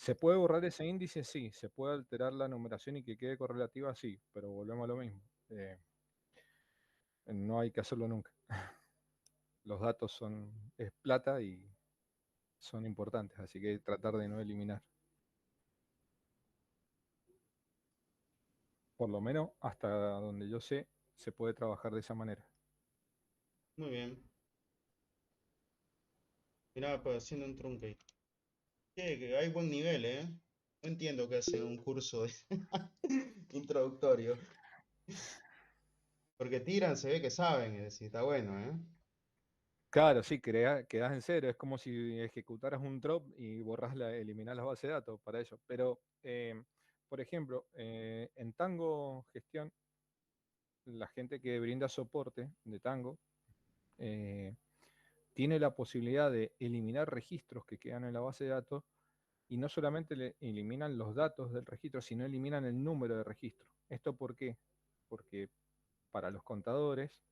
¿Se puede borrar ese índice? Sí. ¿Se puede alterar la numeración y que quede correlativa? Sí, pero volvemos a lo mismo. No hay que hacerlo nunca. Los datos es plata y son importantes, así que tratar de no eliminar. Por lo menos hasta donde yo sé, se puede trabajar de esa manera. Muy bien. Mirá, pues haciendo un trunque. Que hay buen nivel, ¿eh? No entiendo que hacen un curso de introductorio. Porque tiran, se ve que saben, es decir, está bueno, ¿eh? Claro, sí, quedás en cero. Es como si ejecutaras un drop y eliminás las bases de datos para eso. Pero, por ejemplo, en Tango Gestión, la gente que brinda soporte de Tango tiene la posibilidad de eliminar registros que quedan en la base de datos y no solamente eliminan los datos del registro, sino eliminan el número de registro. ¿Esto por qué? Porque para los contadores,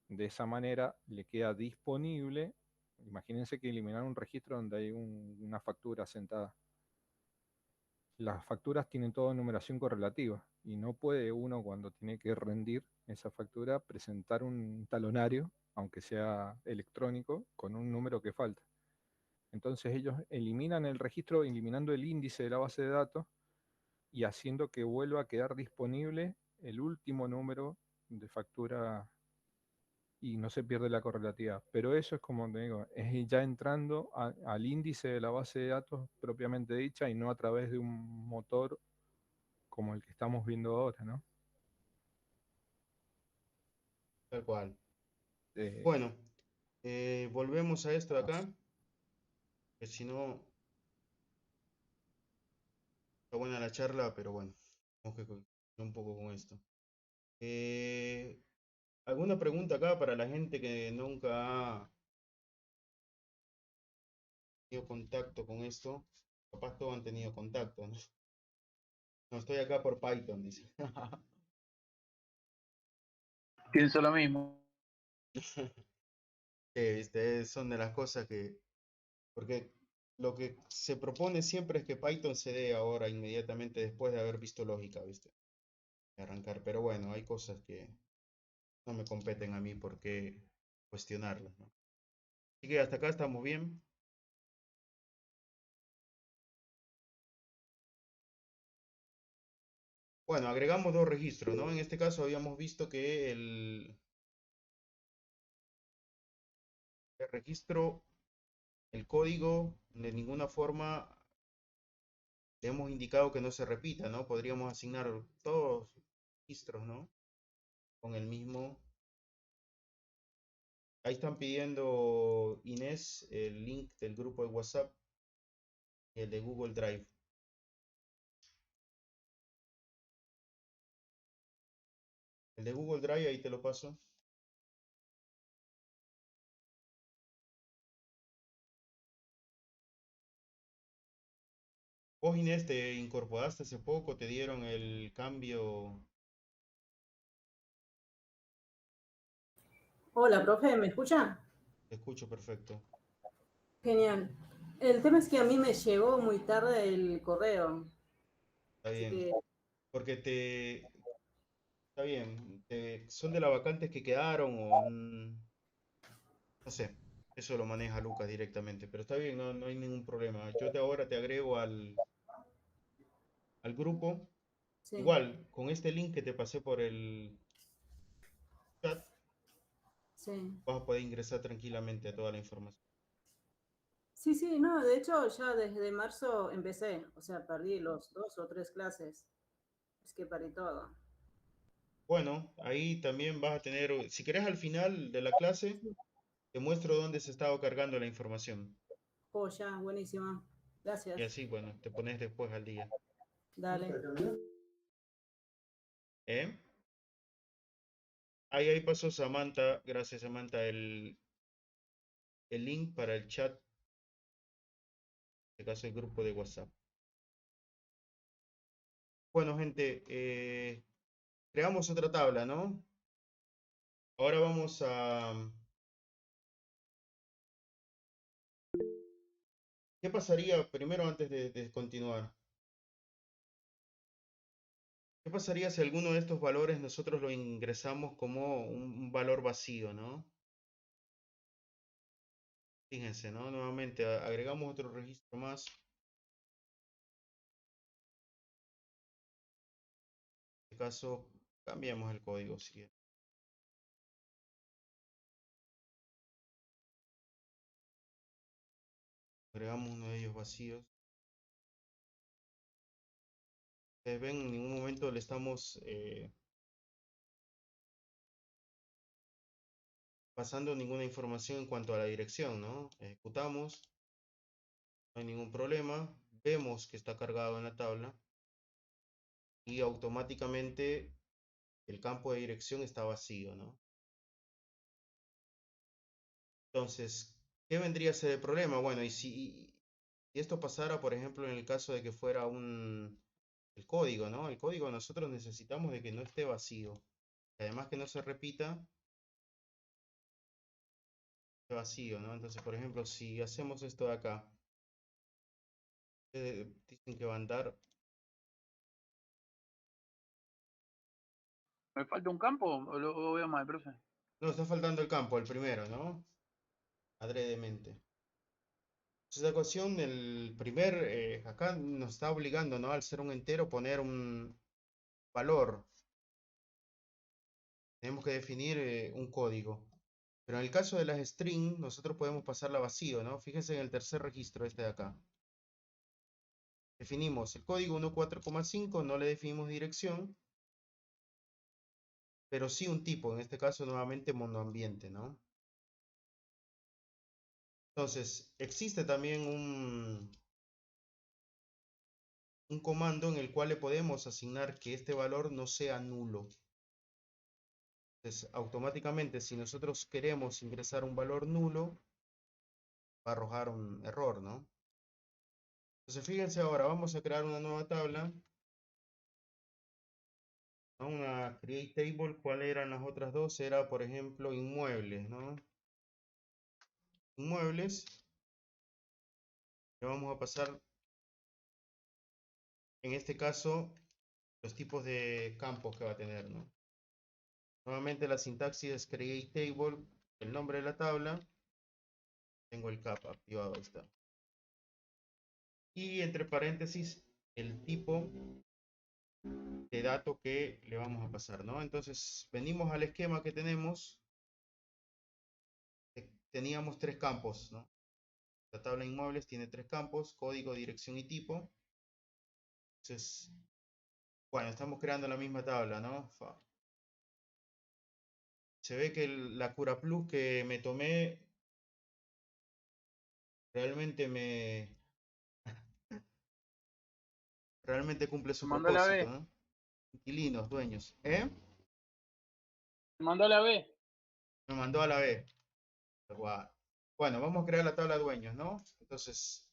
de esa manera le queda disponible. Imagínense que eliminar un registro donde hay una factura sentada. Las facturas tienen toda numeración correlativa y no puede uno, cuando tiene que rendir esa factura, presentar un talonario, aunque sea electrónico, con un número que falta. Entonces ellos eliminan el registro, eliminando el índice de la base de datos y haciendo que vuelva a quedar disponible el último número de factura y no se pierde la correlatividad. Pero eso es, como te digo, es ya entrando al índice de la base de datos propiamente dicha y no a través de un motor como el que estamos viendo ahora, ¿no? Tal cual. Eh, Bueno, volvemos a esto de acá, que si no, está buena la charla, pero bueno, tenemos que continuar un poco con esto. ¿Alguna pregunta acá para la gente que nunca ha tenido contacto con esto? Capaz todos han tenido contacto, ¿no? No, estoy acá por Python, dice. Pienso lo mismo. Viste, son de las cosas que, porque lo que se propone siempre es que Python se dé ahora inmediatamente después de haber visto lógica, ¿viste? De arrancar, pero bueno, hay cosas que no me competen a mí por qué cuestionarlas, ¿no? Así que hasta acá estamos bien. Bueno, agregamos dos registros, ¿no? En este caso habíamos visto que el registro, el código, de ninguna forma le hemos indicado que no se repita, ¿no? Podríamos asignar todos los registros, ¿no? Con el mismo. Ahí están pidiendo, Inés, el link del grupo de WhatsApp y el de Google Drive. El de Google Drive, ahí te lo paso. Vos, Inés, te incorporaste hace poco, te dieron el cambio. Hola, profe, ¿me escucha? Te escucho perfecto. Genial. El tema es que a mí me llegó muy tarde el correo. Está Así bien. que, Porque está bien. Son de las vacantes que quedaron o no sé. Eso lo maneja Lucas directamente. Pero está bien, no hay ningún problema. Yo ahora te agrego al grupo. sí, Igual, con este link que te pasé por el chat, sí. vas a poder ingresar tranquilamente a toda la información. Sí, sí, no, de hecho ya desde marzo empecé. O sea, perdí los 2 o 3 clases. Es que paré todo. Bueno, ahí también vas a tener, si querés al final de la clase, te muestro dónde se estaba cargando la información. Oh, ya, buenísima. Y Gracias. así, bueno, te pones después al día. Dale. ¿Eh? Ahí pasó Samantha, gracias Samantha, el link para el chat, en este caso el grupo de WhatsApp. Bueno, gente, creamos otra tabla, ¿no? Ahora vamos a ¿Qué pasaría primero antes de continuar? ¿Qué pasaría si alguno de estos valores nosotros lo ingresamos como un valor vacío, ¿no? Fíjense, ¿no? Nuevamente agregamos otro registro más. En este caso, cambiamos el código si quieren. Agregamos uno de ellos vacíos. Ustedes ven, en ningún momento le estamos pasando ninguna información en cuanto a la dirección, ¿no? Ejecutamos, no hay ningún problema. Vemos que está cargado en la tabla y automáticamente el campo de dirección está vacío, ¿no? Entonces, ¿qué vendría a ser el problema? Bueno, y si esto pasara, por ejemplo, en el caso de que fuera el código, ¿no? El código nosotros necesitamos de que no esté vacío. Y además que no se repita, esté vacío, ¿no? Entonces, por ejemplo, si hacemos esto de acá, dicen que va a andar. ¿Me falta un campo o lo veo mal, profe? No, está faltando el campo, el primero, ¿no? Adredemente. Esta ecuación, el primer, acá nos está obligando, ¿no? Al ser un entero, poner un valor. Tenemos que definir un código. Pero en el caso de las string, nosotros podemos pasarla vacío, ¿no? Fíjense en el tercer registro, este de acá. Definimos el código 14,5, no le definimos dirección, pero sí un tipo, en este caso nuevamente monoambiente, ¿no? Entonces, existe también un comando en el cual le podemos asignar que este valor no sea nulo. Entonces, automáticamente, si nosotros queremos ingresar un valor nulo, va a arrojar un error, ¿no? Entonces, fíjense ahora, vamos a crear una nueva tabla, ¿no? Una create table. ¿Cuáles eran las otras dos? Era, por ejemplo, inmuebles, ¿no? Inmuebles. Le vamos a pasar, en este caso, los tipos de campos que va a tener, ¿no? Nuevamente la sintaxis es create table, el nombre de la tabla. Tengo el cap activado, ahí está. Y entre paréntesis, el tipo de dato que le vamos a pasar, ¿no? Entonces, venimos al esquema que tenemos. Teníamos tres campos, ¿no? La tabla de inmuebles tiene tres campos: código, dirección y tipo. Entonces, bueno, estamos creando la misma tabla, ¿no? Se ve que la Cura Plus que me tomé realmente realmente cumple su Me mandó la propósito, B. ¿no? Inquilinos, dueños. ¿Eh? Me mandó la B. Me mandó a la B. Bueno, vamos a crear la tabla de dueños, ¿no? Entonces,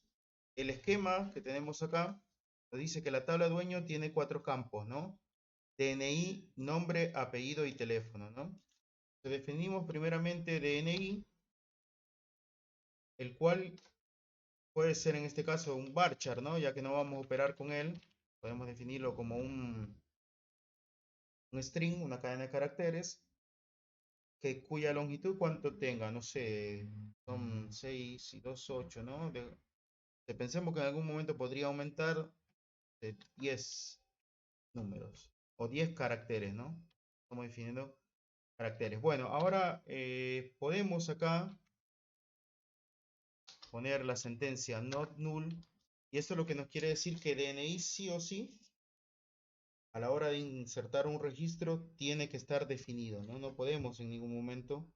el esquema que tenemos acá nos dice que la tabla de dueño tiene cuatro campos, ¿no? DNI, nombre, apellido y teléfono, ¿no? Entonces, definimos primeramente DNI, el cual puede ser en este caso un varchar, ¿no? Ya que no vamos a operar con él, podemos definirlo como un string, una cadena de caracteres, cuya longitud cuánto tenga, no sé, son 6 y 2, 8, ¿no? Pensemos que en algún momento podría aumentar de 10 números o 10 caracteres, ¿no? Estamos definiendo caracteres. Bueno, ahora podemos acá poner la sentencia not null, y esto es lo que nos quiere decir que DNI sí o sí, a la hora de insertar un registro, tiene que estar definido, ¿no? No podemos en ningún momento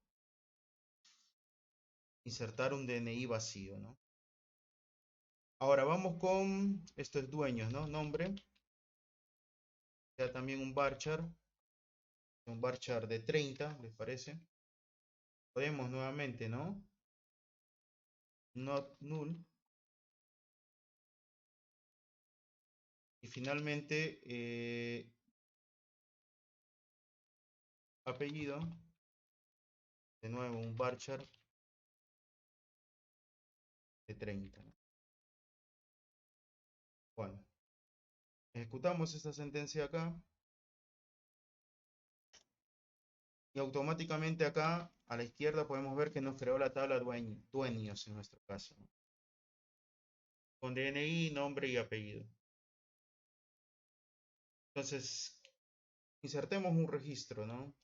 insertar un DNI vacío, ¿no? Ahora vamos con estos dueños, ¿no? Nombre, ya también un varchar de 30, ¿les parece? Podemos nuevamente, ¿no? Not null. Y finalmente, apellido, de nuevo un varchar de 30, ¿no? Ejecutamos esta sentencia acá. Y automáticamente acá a la izquierda podemos ver que nos creó la tabla dueños en nuestro caso, ¿no? Con DNI, nombre y apellido. Entonces, insertemos un registro, ¿no?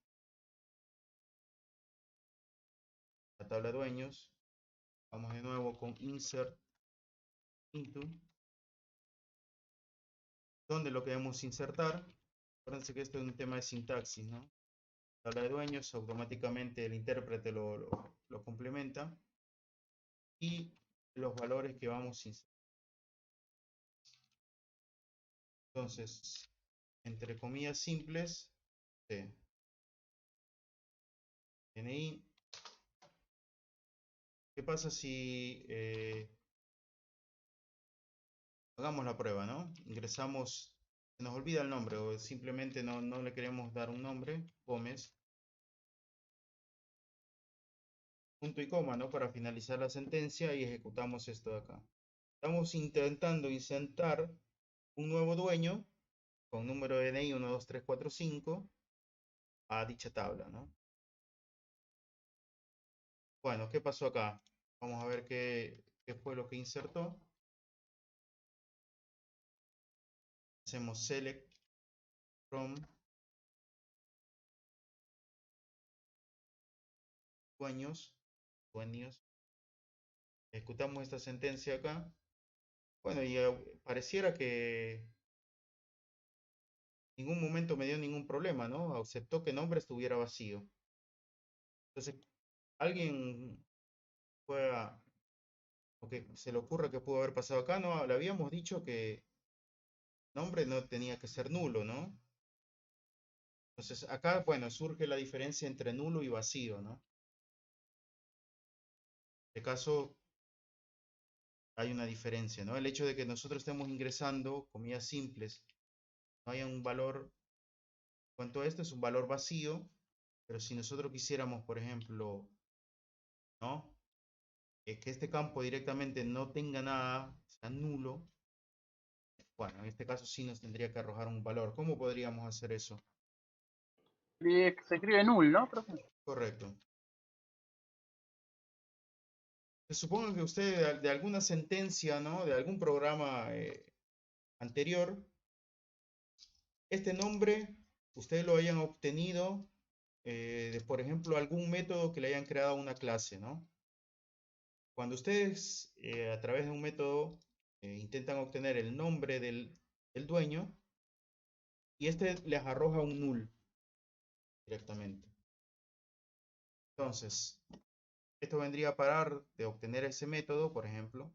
La tabla dueños. Vamos de nuevo con insert into, donde lo queremos insertar. Acuérdense que esto es un tema de sintaxis, ¿no? Tabla de dueños, automáticamente el intérprete lo complementa. Y los valores que vamos a insertar. Entonces, entre comillas simples, DNI. ¿Qué pasa si hagamos la prueba, ¿no? Ingresamos, se nos olvida el nombre o simplemente no le queremos dar un nombre, Gómez, punto y coma, ¿no? Para finalizar la sentencia y ejecutamos esto de acá. Estamos intentando insertar un nuevo dueño con número de DNI 12345 a dicha tabla, ¿no? Bueno, ¿qué pasó acá? Vamos a ver qué fue lo que insertó. Hacemos select from dueños. Ejecutamos esta sentencia acá. Bueno, y pareciera que en ningún momento me dio ningún problema, ¿no? Aceptó que nombre estuviera vacío. Entonces, alguien pueda, o que se le ocurra que pudo haber pasado acá, ¿no? Le habíamos dicho que nombre no tenía que ser nulo, ¿no? Entonces, acá, bueno, surge la diferencia entre nulo y vacío, ¿no? En este caso, hay una diferencia, ¿no? El hecho de que nosotros estemos ingresando comillas simples, no haya un valor, cuanto a esto es un valor vacío, pero si nosotros quisiéramos, por ejemplo, ¿no? Que este campo directamente no tenga nada, sea nulo, bueno, en este caso sí nos tendría que arrojar un valor. ¿Cómo podríamos hacer eso? Se escribe null, ¿no, profe? Correcto. Supongo que usted de alguna sentencia, ¿no? De algún programa anterior, este nombre, ustedes lo hayan obtenido de, por ejemplo, algún método que le hayan creado a una clase, ¿no? Cuando ustedes a través de un método intentan obtener el nombre del dueño y este les arroja un null directamente. Entonces, esto vendría a parar de obtener ese método, por ejemplo.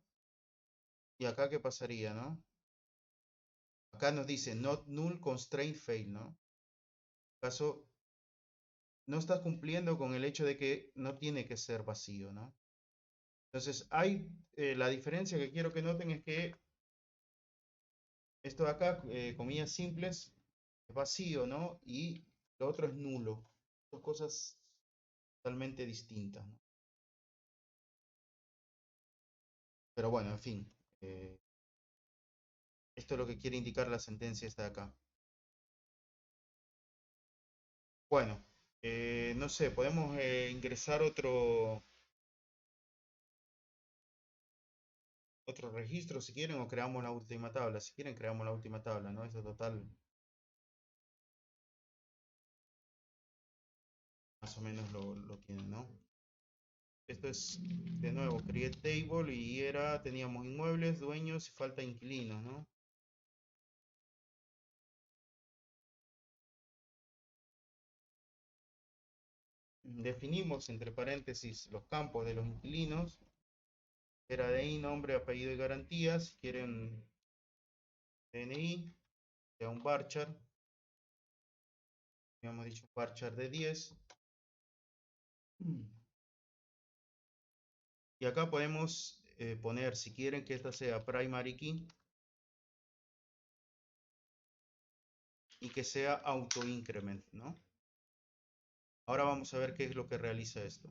Y acá, ¿qué pasaría, no? Acá nos dice not null constraint fail, ¿no? En caso, no está cumpliendo con el hecho de que no tiene que ser vacío, ¿no? Entonces, hay la diferencia que quiero que noten es que esto de acá, comillas simples, es vacío, ¿no? Y lo otro es nulo. Dos cosas totalmente distintas, ¿no? Pero bueno, en fin. Esto es lo que quiere indicar la sentencia esta de acá. Bueno, no sé, podemos ingresar otro registro si quieren o creamos la última tabla. Si quieren creamos la última tabla, ¿no? Esto total más o menos lo tiene, ¿no? Esto es de nuevo create table y teníamos inmuebles, dueños y falta inquilinos, ¿no? Definimos entre paréntesis los campos de los inquilinos. Era DNI, nombre, apellido y garantías. Si quieren DNI, sea un varchar. Habíamos dicho varchar de 10. Y acá podemos poner, si quieren que esta sea primary key y que sea auto increment, ¿no? Ahora vamos a ver qué es lo que realiza esto.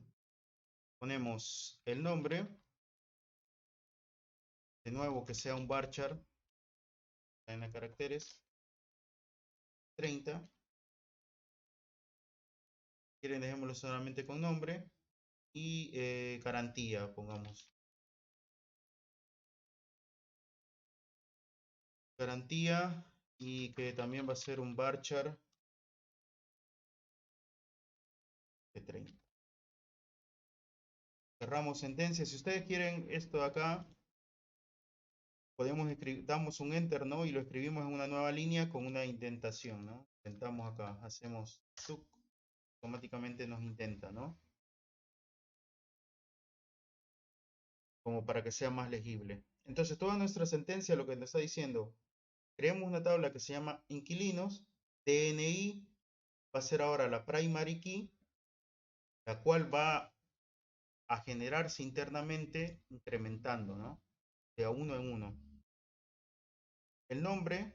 Ponemos el nombre, de nuevo que sea un varchar, cadena de caracteres, 30. Quieren, dejémoslo solamente con nombre. Y garantía, pongamos. Garantía, y que también va a ser un varchar de 30. Cerramos sentencia. Si ustedes quieren esto de acá, podemos escribir, damos un enter, ¿no? Y lo escribimos en una nueva línea con una indentación, ¿no? Intentamos acá, hacemos suc, automáticamente nos intenta, ¿no? Como para que sea más legible. Entonces, toda nuestra sentencia lo que nos está diciendo, creemos una tabla que se llama inquilinos, DNI va a ser ahora la primary key, la cual va a generarse internamente incrementando, ¿no? De a uno en uno. El nombre,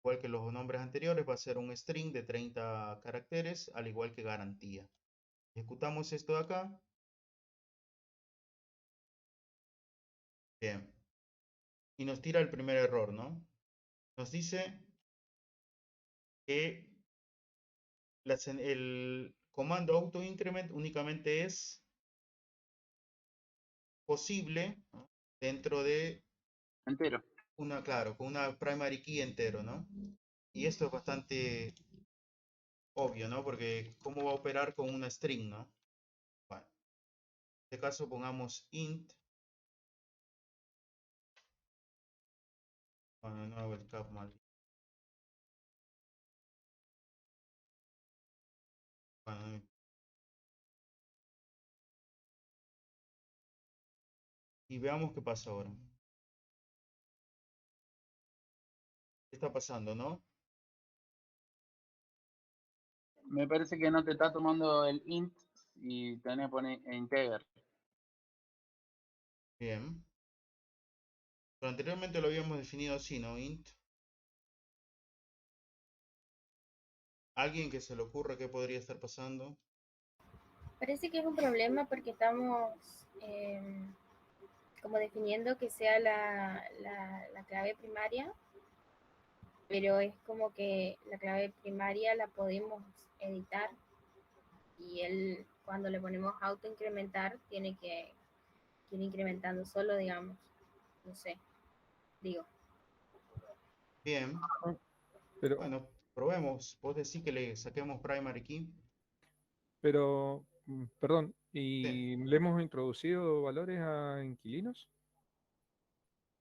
igual que los nombres anteriores, va a ser un string de 30 caracteres, al igual que garantía. Ejecutamos esto de acá. Bien. Y nos tira el primer error, ¿no? Nos dice que el comando autoincrement únicamente es posible, ¿no? Dentro de Entero. una, claro, con una primary key entero, ¿no? Y esto es bastante obvio, ¿no? Porque ¿cómo va a operar con una string, ¿no? Bueno, en este caso pongamos int. Bueno, de nuevo el cap mal. Bueno, y veamos qué pasa ahora. ¿Qué está pasando, no? Me parece que no te está tomando el int y tenés que poner integer. Bien. Pero anteriormente lo habíamos definido así, ¿no? Int. ¿Alguien que se le ocurra qué podría estar pasando? Parece que es un problema porque estamos como definiendo que sea la clave primaria, pero es como que la clave primaria la podemos editar y él cuando le ponemos auto incrementar tiene que ir incrementando solo, digamos, no sé, digo. Bien. Pero, Bueno, probemos. Vos decís que le saquemos primary key. perdón, Sí. ¿y le hemos introducido valores a inquilinos?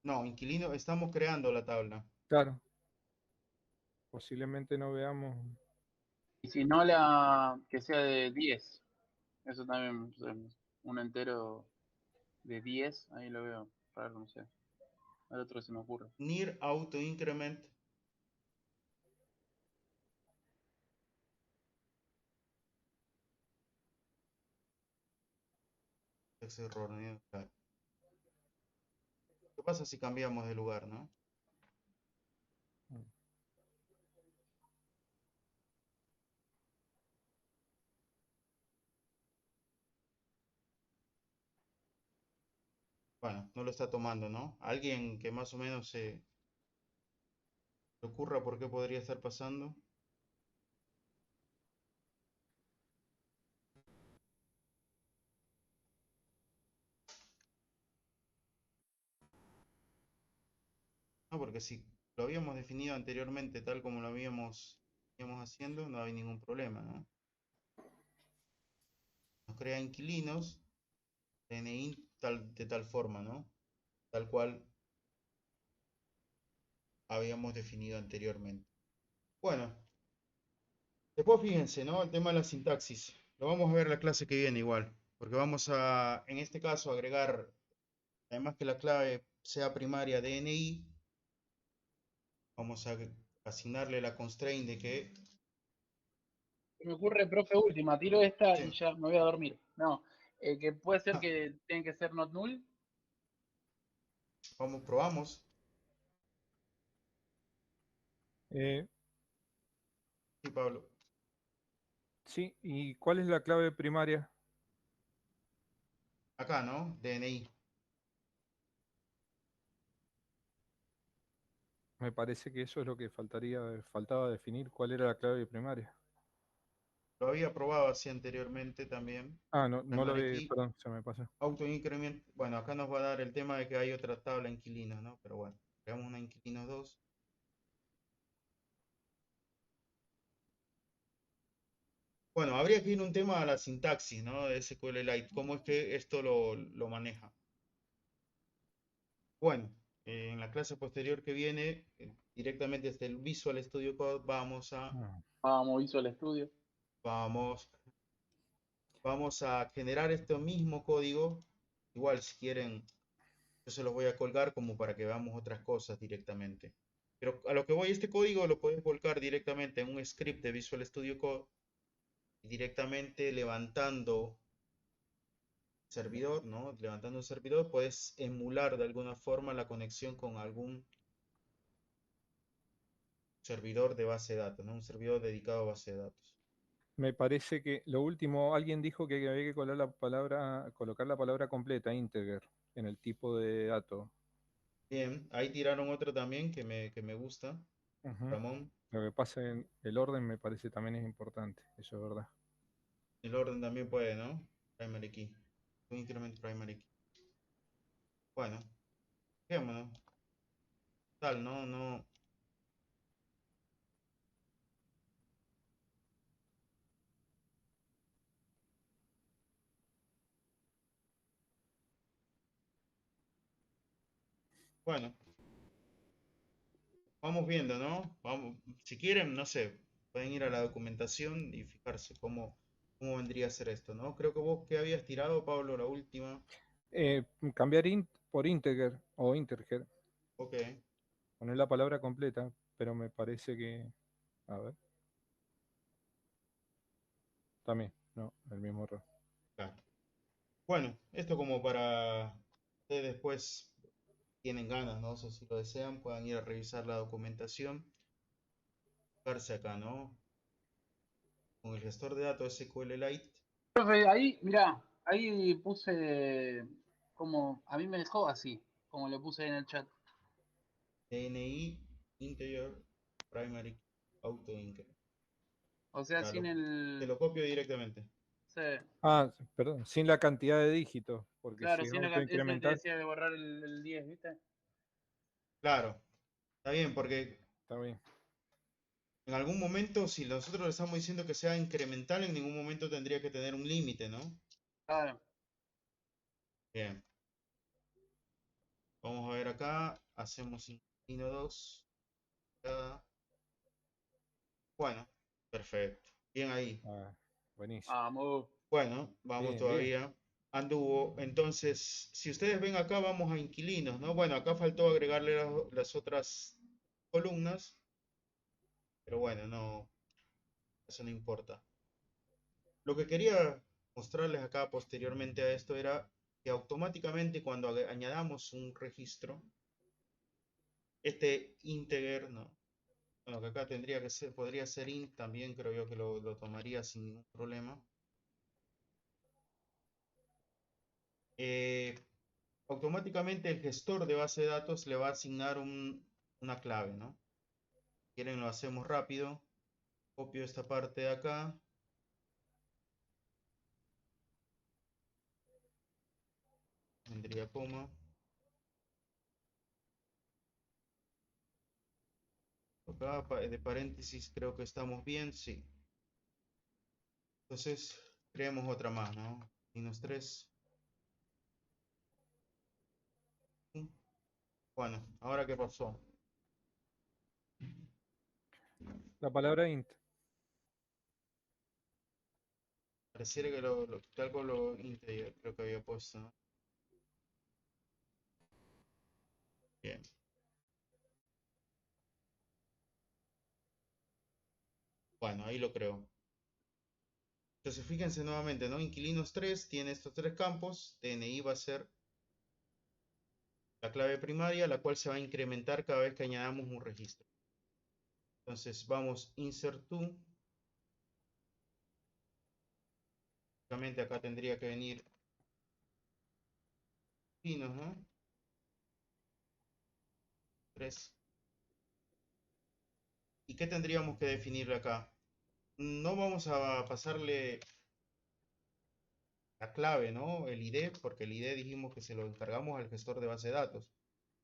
No, inquilino, estamos creando la tabla. Claro. Posiblemente no veamos. Y si no, que sea de 10. Eso también, un entero de 10, ahí lo veo. Raro, no sé. Al otro se me ocurre. Near auto increment. Ese error, ¿no? Claro. ¿Qué pasa si cambiamos de lugar, no? Bueno, no lo está tomando, ¿no? Alguien que más o menos se ocurra por qué podría estar pasando. No, porque si lo habíamos definido anteriormente tal como lo íbamos haciendo, no hay ningún problema, ¿no? Nos crea inquilinos, DNI de tal forma, ¿no? Tal cual habíamos definido anteriormente. Bueno, después fíjense, ¿no? El tema de la sintaxis. Lo vamos a ver la clase que viene igual, porque vamos a, en este caso, agregar, además que la clave sea primaria DNI, vamos a asignarle la constraint de que... Se me ocurre, profe, última. Tiro esta y Sí. ya me voy a dormir. No, que puede ser que tiene que ser not null. Vamos, probamos. Sí, Pablo. Sí, ¿y cuál es la clave primaria? Acá, ¿no? DNI. Me parece que eso es lo que faltaba definir cuál era la clave primaria. Lo había probado así anteriormente también. Ah, no lo Primary vi, key, perdón, se me pasó. autoincremento. Bueno, acá nos va a dar el tema de que hay otra tabla inquilinos, ¿no? Pero bueno, creamos una inquilinos 2. Bueno, habría que ir un tema a la sintaxis, ¿no? De SQLite. ¿Cómo es que esto lo maneja? Bueno, en la clase posterior que viene, directamente desde el Visual Studio Code, vamos Vamos, hizo el estudio. vamos a generar este mismo código. Igual, si quieren, yo se los voy a colgar como para que veamos otras cosas directamente. Pero a lo que voy, este código lo puedes volcar directamente en un script de Visual Studio Code y directamente levantando servidor, ¿no? Levantando un servidor, puedes emular de alguna forma la conexión con algún servidor de base de datos, ¿no? Un servidor dedicado a base de datos. Me parece que lo último, alguien dijo que había que colocar la palabra completa, integer, en el tipo de dato. Bien, ahí tiraron otro también que me gusta. Ujú. Ramón, Lo que pasa en el orden me parece también es importante, eso es verdad. el orden también puede, ¿no? Primary key. Un increment primary key. Bueno, fijémonos. Tal, no. Bueno, vamos viendo, ¿no? Vamos, si quieren, no sé, pueden ir a la documentación y fijarse cómo vendría a ser esto, ¿no? Creo que vos que habías tirado, Pablo, la última. Cambiar int por integer o integer, Ok, poner la palabra completa, pero me parece que, a ver, también, no, el mismo error. claro. Bueno, esto como para ustedes después tienen ganas, ¿no? O sea, si lo desean, puedan ir a revisar la documentación. Fijarse acá, ¿no? Con el gestor de datos SQLite. Profe, ahí, mirá, ahí puse como, a mí me dejó así, como lo puse en el chat. DNI integer primary auto increment. O sea, Ya, sin te el... lo copio directamente. Sí, Ah, perdón, sin la cantidad de dígitos, porque claro, si es sin la ese te autoincremental, decía de borrar el 10, ¿viste? Claro, está bien, porque está bien. en algún momento, si nosotros le estamos diciendo que sea incremental, en ningún momento tendría que tener un límite, ¿no? Claro. Bien. Vamos a ver acá. Hacemos inclino 2. Bueno, perfecto. Bien ahí. Ah, buenísimo. Vamos. Bueno, vamos Bien, bien. todavía. Anduvo. Entonces, si ustedes ven acá, vamos a inquilinos, ¿no? Bueno, acá faltó agregarle las otras columnas. Pero bueno, no, eso no importa. Lo que quería mostrarles acá posteriormente a esto era que automáticamente cuando añadamos un registro, este integer, ¿no? Bueno, que acá tendría que ser, podría ser int también, creo yo que lo tomaría sin ningún problema. Automáticamente el gestor de base de datos le va a asignar una clave, ¿no? Si quieren lo hacemos rápido. Copio esta parte de acá. Vendría coma. Acá de paréntesis creo que estamos bien, sí. Entonces creemos otra más, ¿no? -3. Bueno, ahora qué pasó. La palabra int. Pareciera que que algo lo integer, creo que había puesto, ¿no? Bien. Bueno, ahí lo creo. Entonces fíjense nuevamente, ¿no? Inquilinos 3 tiene estos tres campos. DNI va a ser la clave primaria, la cual se va a incrementar cada vez que añadamos un registro. Entonces vamos insert to. Básicamente acá tendría que venir inquilinos, ¿no? 3. ¿Y qué tendríamos que definirle acá? No vamos a pasarle la clave, ¿no? El ID, porque el ID dijimos que se lo encargamos al gestor de base de datos.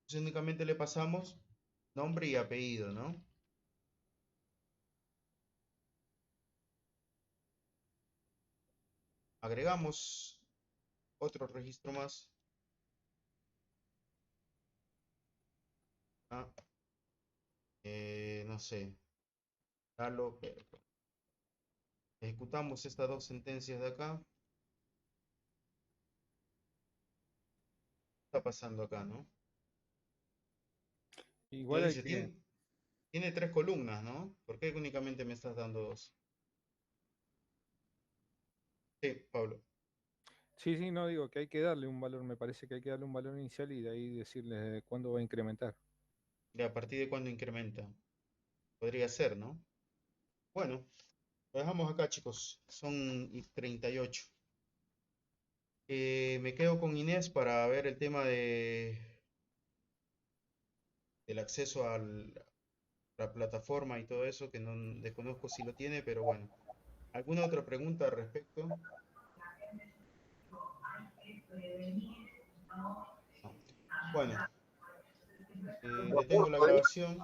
Entonces únicamente le pasamos nombre y apellido, ¿no? Agregamos otro registro más. Ah, no sé. Dalo, ejecutamos estas dos sentencias de acá. ¿Qué está pasando acá, no? Igual Nos hay dice, que, tiene 3 columnas, ¿no? ¿Por qué únicamente me estás dando 2? Sí, Pablo. sí, no digo que hay que darle un valor, me parece que hay que darle un valor inicial y de ahí decirle cuándo va a incrementar. ¿De a partir de cuándo incrementa? Podría ser, ¿no? Bueno, lo dejamos acá, chicos. Son 38. Me quedo con Inés para ver el tema del acceso a la plataforma y todo eso, que no desconozco si lo tiene, pero bueno. ¿Alguna otra pregunta al respecto? No. Bueno, detengo la grabación.